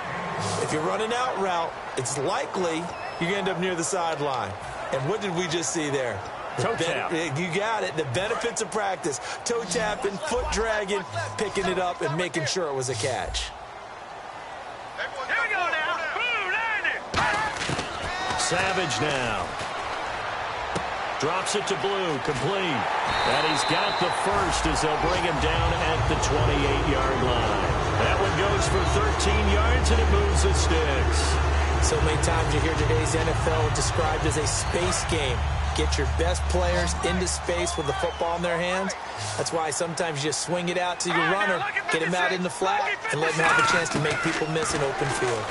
If you're running out route, it's likely you're going to end up near the sideline. And what did we just see there? Toe tap. You got it. The benefits of practice. Toe tapping, foot dragging, picking it up, and making sure it was a catch. Here we go now. Blue, Savage now. Drops it to Blue, complete. And he's got the first as they'll bring him down at the 28-yard line. That one goes for 13 yards, and it moves the sticks. So many times you hear today's NFL described as a space game. Get your best players into space with the football in their hands. That's why sometimes you just swing it out to your runner, get him out in the flat, and let him have a chance to make people miss an open field.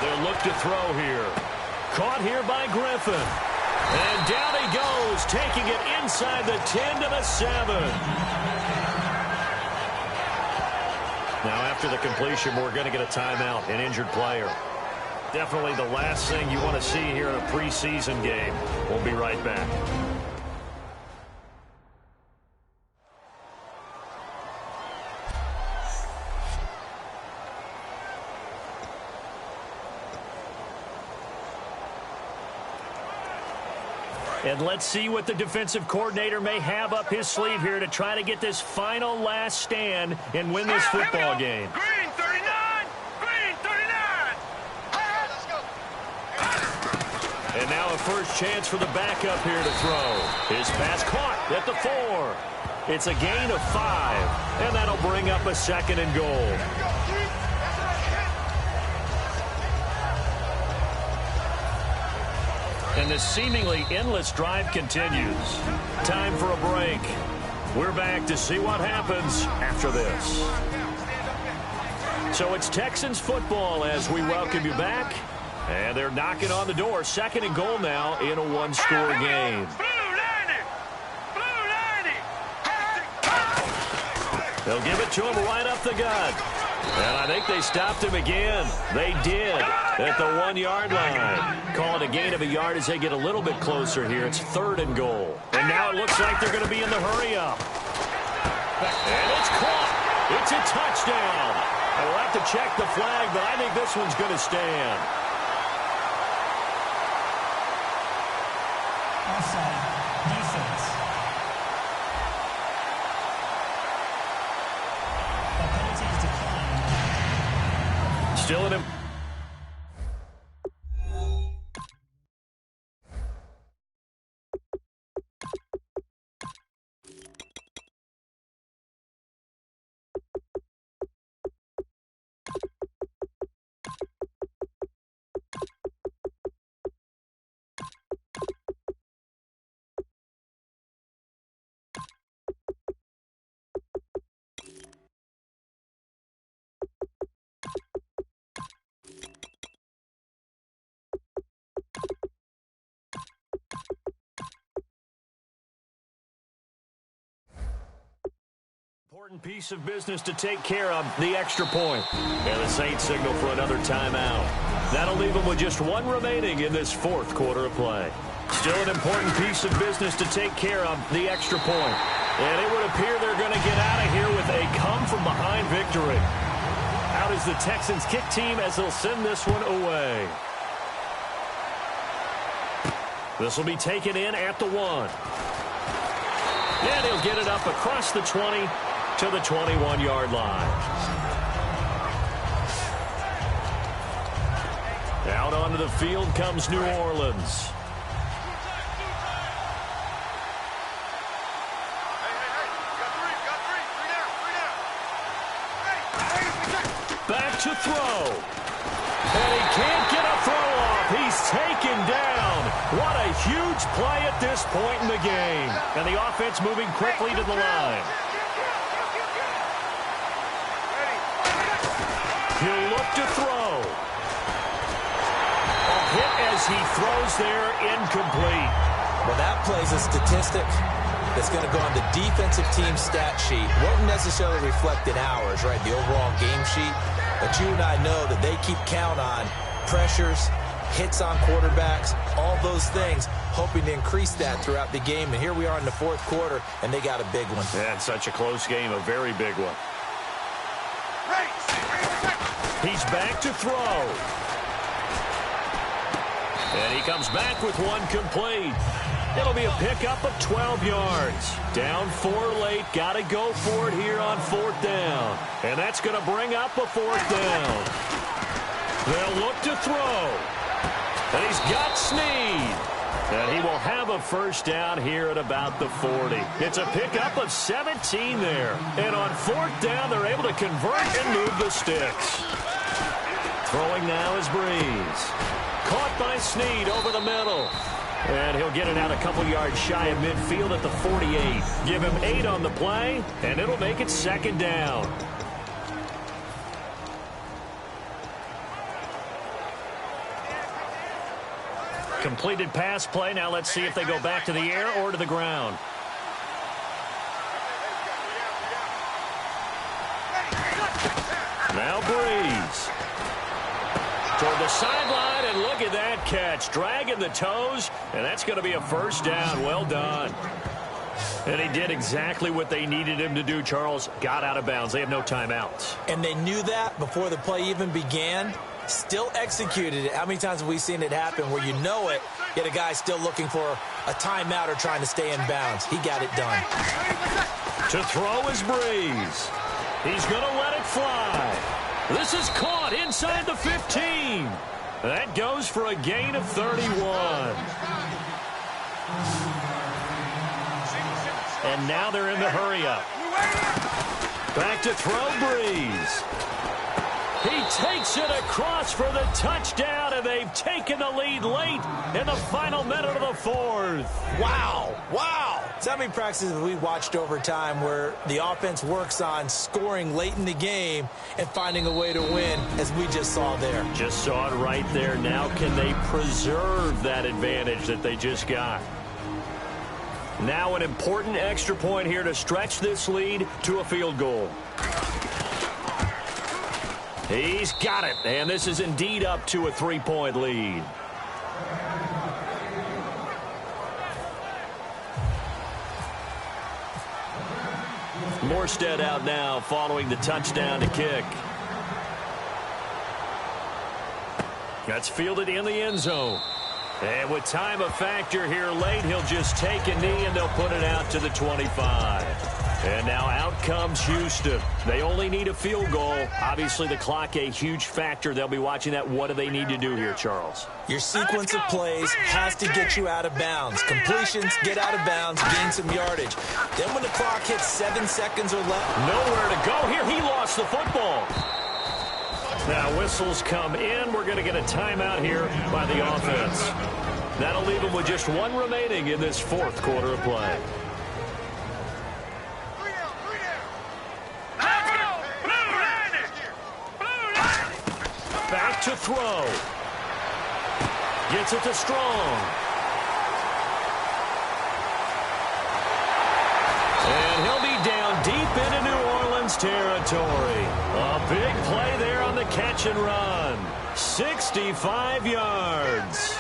They'll look to throw here. Caught here by Griffin. And down he goes, taking it inside the 10 to the 7. Now after the completion, we're going to get a timeout, an injured player. Definitely the last thing you want to see here in a preseason game. We'll be right back. And let's see what the defensive coordinator may have up his sleeve here to try to get this final last stand and win this football game. Green 39. Green 39. Let's go. And now a first chance for the backup here to throw. His pass caught at the 4. It's a gain of 5, and that'll bring up a 2nd and goal. And the seemingly endless drive continues. Time for a break. We're back to see what happens after this. So it's Texans football as we welcome you back. And they're knocking on the door. 2nd and goal now in a 1-score game. They'll give it to him right up the gut. And I think they stopped him again. They did at the 1-yard line. Call it a gain of a yard as they get a little bit closer here. It's 3rd and goal. And now it looks like they're going to be in the hurry-up. And it's caught. It's a touchdown. And we'll have to check the flag, but I think this one's going to stand. Offside. Defense. The penalty is declined. Still in him. Important piece of business to take care of, the extra point. And the Saints signal for another timeout. That'll leave them with just 1 remaining in this 4th quarter of play. Still an important piece of business to take care of, the extra point. And it would appear they're going to get out of here with a come-from-behind victory. Out is the Texans kick team as they'll send this one away. This will be taken in at the 1. And he'll get it up across the 20 to the 21-yard line. Out onto the field comes New Orleans. to throw. And he can't get a throw off. He's taken down. What a huge play at this point in the game. And the offense moving quickly to the line. He'll look to throw. A hit as he throws there, incomplete. Well, that play's a statistic that's going to go on the defensive team stat sheet. Won't necessarily reflect in ours, right, the overall game sheet. But you and I know that they keep count on pressures, hits on quarterbacks, all those things, hoping to increase that throughout the game. And here we are in the fourth quarter, and they got a big one. And such a close game, a very big one. He's back to throw. And he comes back with one complete. It'll be a pickup of 12 yards. Down 4 late. Got to go for it here on 4th down. And that's going to bring up a 4th down. They'll look to throw. And he's got Snead. And he will have a 1st down here at about the 40. It's a pickup of 17 there. And on 4th down, they're able to convert and move the sticks. Throwing now is Breeze. Caught by Snead over the middle. And he'll get it out a couple yards shy of midfield at the 48. Give him 8 on the play, and it'll make it 2nd down. Completed pass play. Now let's see if they go back to the air or to the ground. Now Breeze. Toward the sideline, and look at that catch. Dragging the toes, and that's going to be a 1st down. Well done. And he did exactly what they needed him to do, Charles. Got out of bounds. They have no timeouts. And they knew that before the play even began. Still executed it. How many times have we seen it happen where you know it, yet a guy still looking for a timeout or trying to stay in bounds? He got it done. To throw is Breeze. He's going to let it fly. This is caught inside the 15. That goes for a gain of 31. And now they're in the hurry-up. Back to throw Breeze. He takes it across for the touchdown, and they've taken the lead late in the final minute of the 4th. Wow. Wow. So how many practices have we watched over time where the offense works on scoring late in the game and finding a way to win, as we just saw there? Just saw it right there. Now can they preserve that advantage that they just got? Now an important extra point here to stretch this lead to a field goal. He's got it, and this is indeed up to a 3-point lead. Morstead out now following the touchdown to kick. That's fielded in the end zone. And with time a factor here late, he'll just take a knee and they'll put it out to the 25. And now out comes Houston. They only need a field goal. Obviously, the clock a huge factor. They'll be watching that. What do they need to do here, Charles? Your sequence of plays has to get you out of bounds. Completions, get out of bounds, gain some yardage. Then when the clock hits 7 seconds or less. Nowhere to go here. He lost the football. Now whistles come in. We're going to get a timeout here by the offense. That'll leave them with just 1 remaining in this 4th quarter of play. Back to throw. Gets it to Strong. And he'll be down deep into New Orleans territory. A big play there on the catch and run. 65 yards.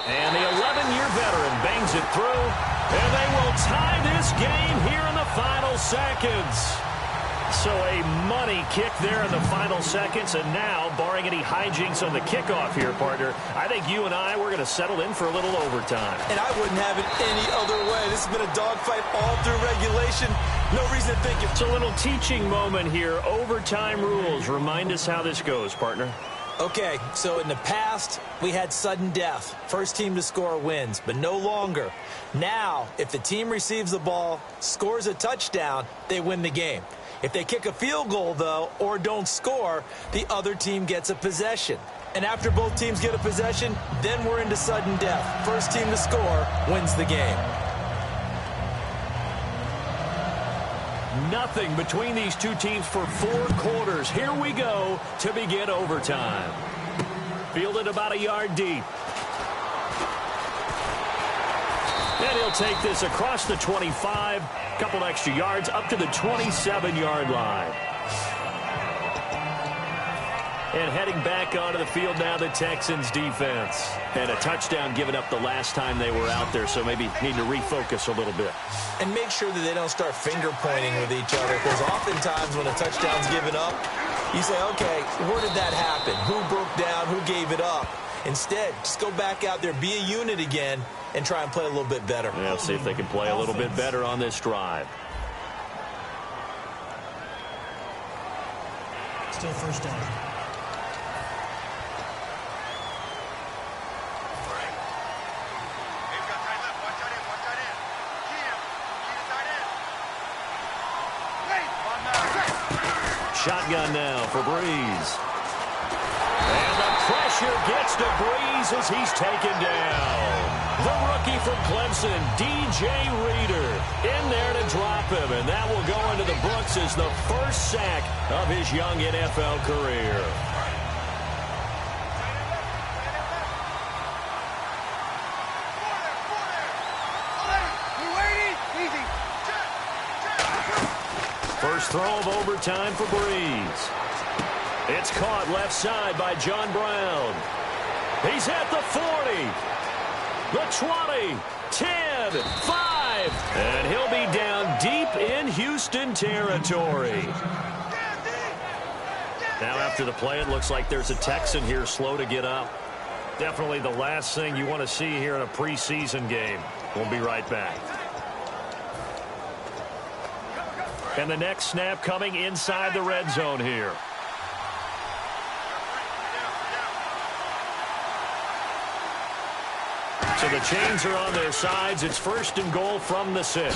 And the 11-year veteran bangs it through. And they will tie this game here in the final seconds. So a money kick there in the final seconds. And now, barring any hijinks on the kickoff here, partner, I think you and I, we're going to settle in for a little overtime. And I wouldn't have it any other way. This has been a dogfight all through regulation. No reason to think it's a little teaching moment here. Overtime rules. Remind us how this goes, partner. Okay, so in the past, we had sudden death. First team to score wins, but no longer. Now, if the team receives the ball, scores a touchdown, they win the game. If they kick a field goal, though, or don't score, the other team gets a possession. And after both teams get a possession, then we're into sudden death. First team to score wins the game. Nothing between these two teams for 4 quarters. Here we go to begin overtime. Fielded about a yard deep. And he'll take this across the 25. Couple extra yards up to the 27-yard line. And heading back onto the field now, the Texans defense. And a touchdown given up the last time they were out there, so maybe need to refocus a little bit. And make sure that they don't start finger pointing with each other, because oftentimes when a touchdown's given up, you say, okay, where did that happen? Who broke down? Who gave it up? Instead, just go back out there, be a unit again, and try and play a little bit better. Yeah, see if they can play a little bit better on this drive. Still first down. Shotgun now for Breeze. And the pressure gets to Breeze as he's taken down. The rookie from Clemson, DJ Reader, in there to drop him. And that will go into the books as the first sack of his young NFL career. First throw of overtime for Breeze. It's caught left side by John Brown. He's at the 40, the 20, 10, 5, and he'll be down deep in Houston territory. Now after the play, it looks like there's a Texan here slow to get up. Definitely the last thing you want to see here in a preseason game. We'll be right back. And the next snap coming inside the red zone here. So the chains are on their sides. It's first and goal from the 6.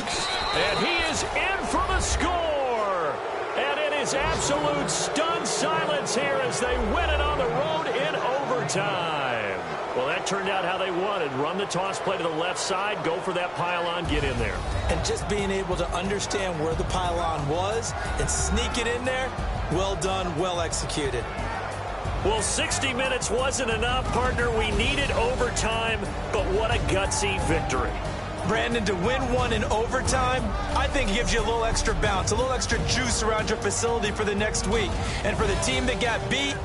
And he is in for the score. And it is absolute stunned silence here as they win it on the road in overtime. Well, that turned out how they wanted. Run the toss play to the left side, go for that pylon, get in there. And just being able to understand where the pylon was and sneak it in there, well done, well executed. Well, 60 minutes wasn't enough, partner. We needed overtime, but what a gutsy victory. Brandon, to win one in overtime, I think it gives you a little extra bounce, a little extra juice around your facility for the next week. And for the team that got beat,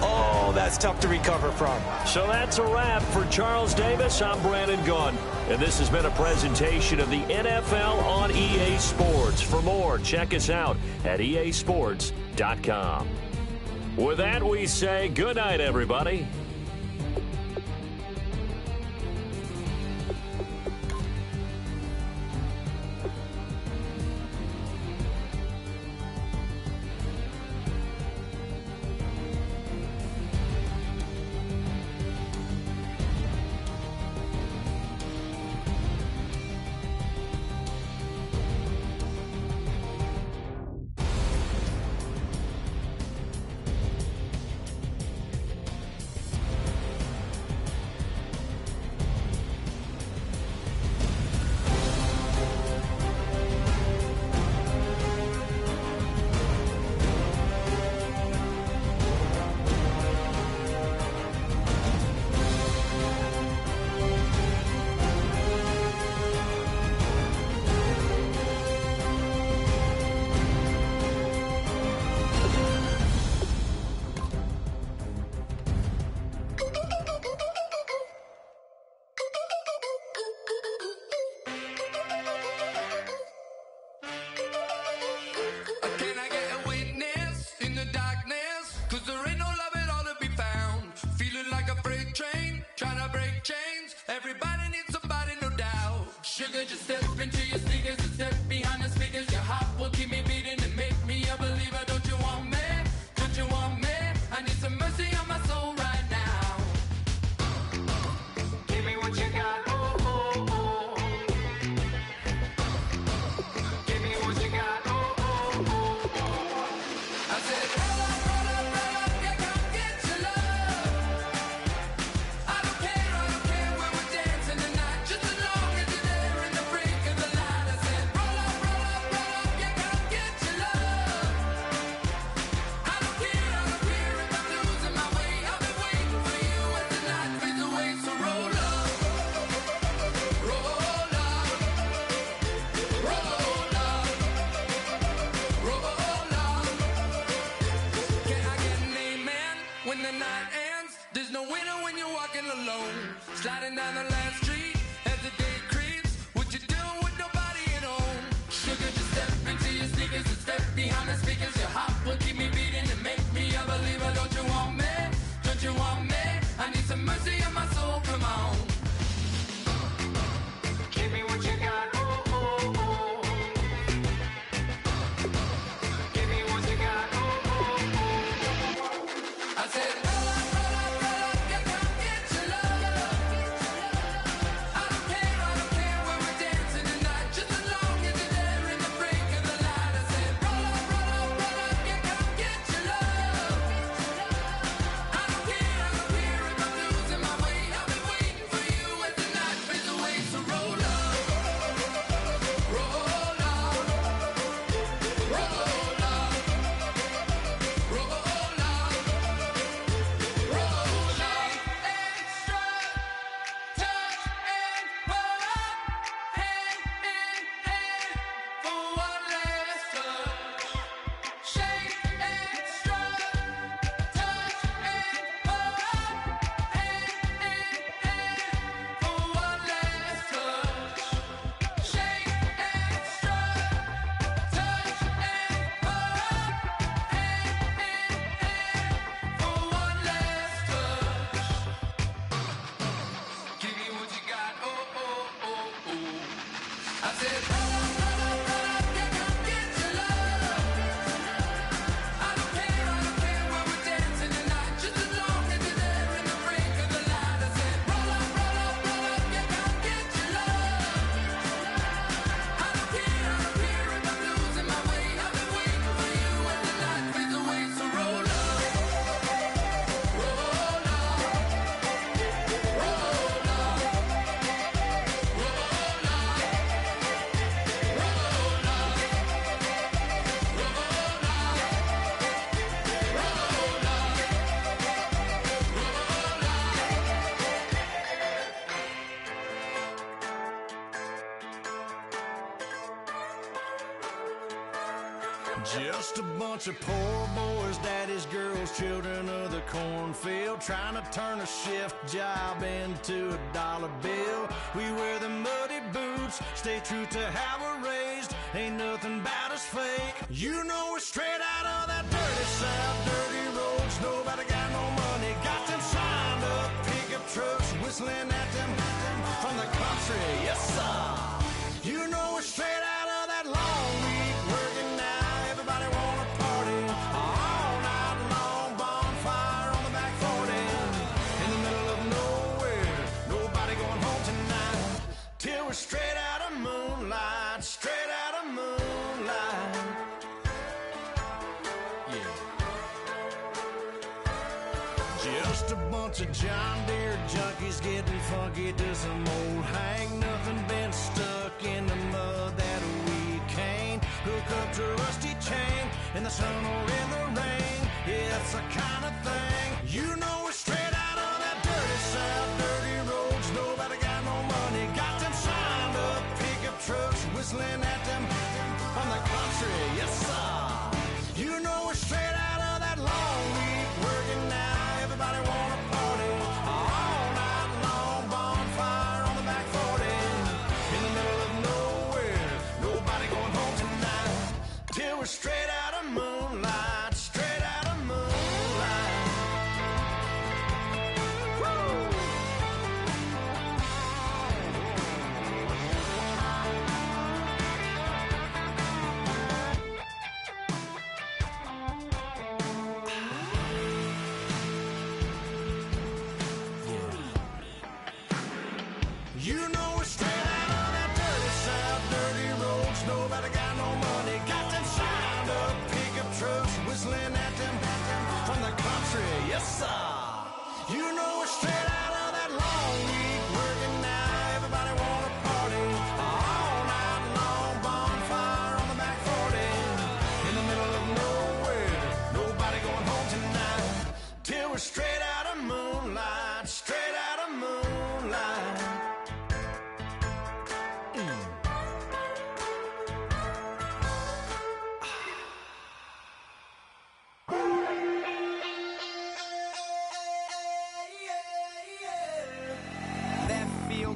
oh, that's tough to recover from. So that's a wrap for Charles Davis. I'm Brandon Gunn, and this has been a presentation of the NFL on EA Sports. For more, check us out at easports.com. With that, we say good night, everybody. Just a bunch of poor boys, daddies, girls, children of the cornfield, trying to turn a shift job into a dollar bill. We wear the muddy boots, stay true to how we're raised. Ain't nothing about us fake. You know we're straight out of that dirty South, dirty roads. Nobody got no money, got them signed up pickup trucks, whistling at them from the country. Yes, sir. You know we're straight out of that long week working now. Everybody wanna party all night long, bonfire on the back 40 in the middle of nowhere. Nobody going home tonight till we're straight out of moonlight, straight out of moonlight. Yeah. Just a bunch of John Deere junkies getting funky to some old hang. Nothing been stuck in the mud that we can't hook up to a rusty chain in the sun or in the rain. Yeah, it's the kind of thing. You know we're straight out of that dirty South, dirty roads. Nobody got no money, got them signed up pickup trucks, whistling at them from the country. Yes, sir. You know we're straight out of that long week working now. Everybody wanna party all night long, bonfire on the back 40 in the middle of nowhere. Nobody going home tonight till we're straight out of moonlight, straight out of moonlight. Woo! You know we're straight out of that dirty South, dirty roads. Nobody got no money, got them signed up pickup trucks, whistling at them from the country. Yes, sir. You know we're straight out of that long week working now. Everybody wanna party all night long, bonfire on the back 40 in the middle of nowhere. Nobody going home tonight till we're straight out of moonlight, straight out of moonlight.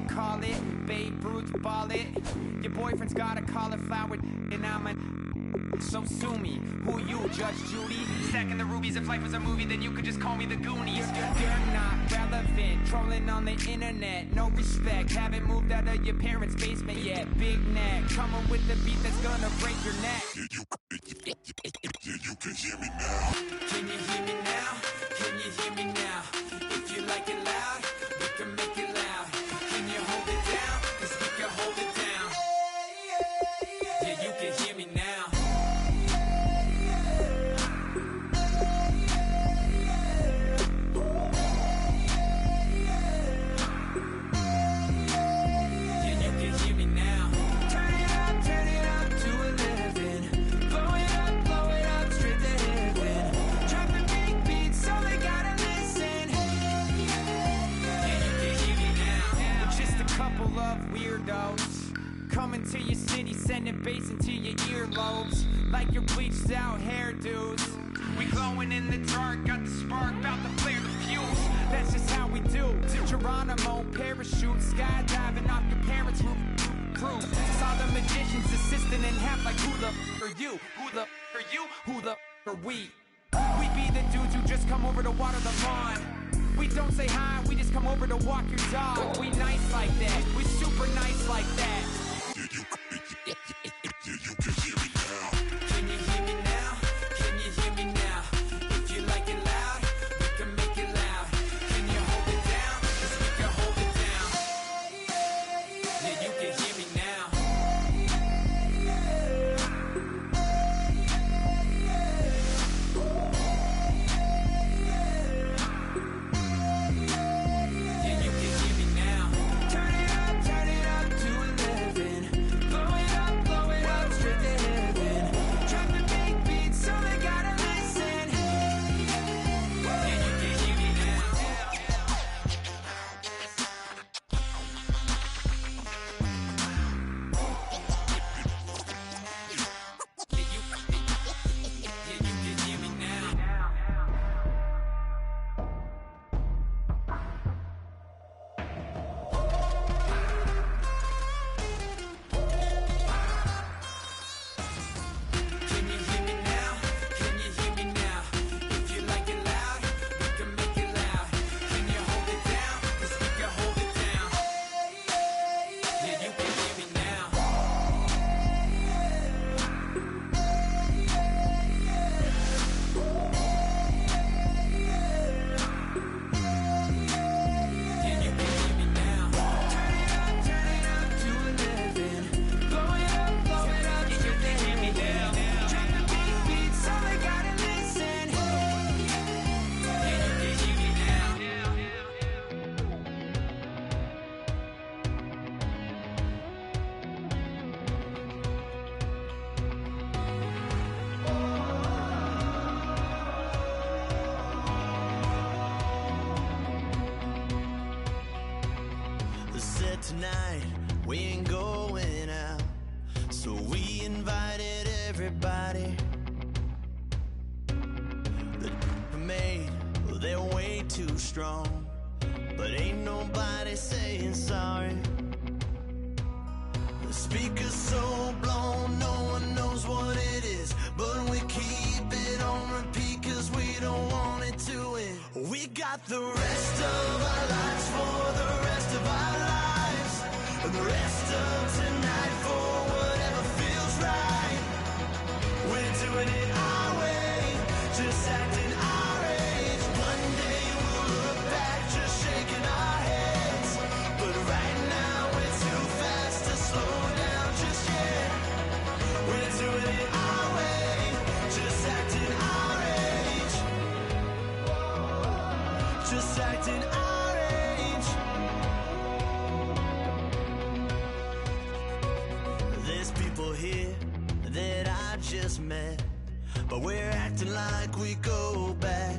Call it, Babe Ruth ball it. Your boyfriend's got a cauliflower and I'm a. So sue me, who you, Judge Judy? Stacking the rubies, if life was a movie, then you could just call me the Goonies. You're not relevant, trolling on the internet, no respect. Haven't moved out of your parents' basement yet. Big neck, coming with the beat that's gonna break your neck. Yeah, you can hear me now. Can you hear me now? Can you hear me now? If you like it loud, we can make it loud. Can you hold it down? 'Cause we can hold it down. Yeah, you can hear me now. Yeah, you can hear me now. Turn it up to 11. Blow it up, straight to heaven. Dropping big beats, so they gotta listen. Yeah, you can hear me now. We're just a couple of weirdos coming to your city, sending bass into your earlobes like your bleached out hairdos. We glowing in the dark, got the spark, about to flare the fuse. That's just how we do. Geronimo, parachute, skydiving off your parents' roof. Saw the magician's assistant in half like who the are you? Who the are you? Who the are we? We be the dudes who just come over to water the lawn. We don't say hi, we just come over to walk your dog. We nice like that, we super nice like that. Yeah, you can hear me now. Can you hear me now? Can you hear me now? If you like it loud, we can make it loud. Can you hold it down? 'Cause we can hold it down. Yeah, you can hear me now. Yeah, you can hear me now. Turn it up to 11. We invited everybody. The made, well, they're way too strong. But ain't nobody saying sorry. The speaker's so blown, no one knows what it is. But we keep it on repeat cause we don't want it to end. We got the rest of our lives for the rest of our lives. And the rest of tonight for whatever feels right. We're doing it our way, just acting our age. One day we'll look back just shaking our heads. But right now we're too fast to slow down just yet. We're doing it our way, just acting our age. Just acting our age. There's people here that I just met, but we're acting like we go back.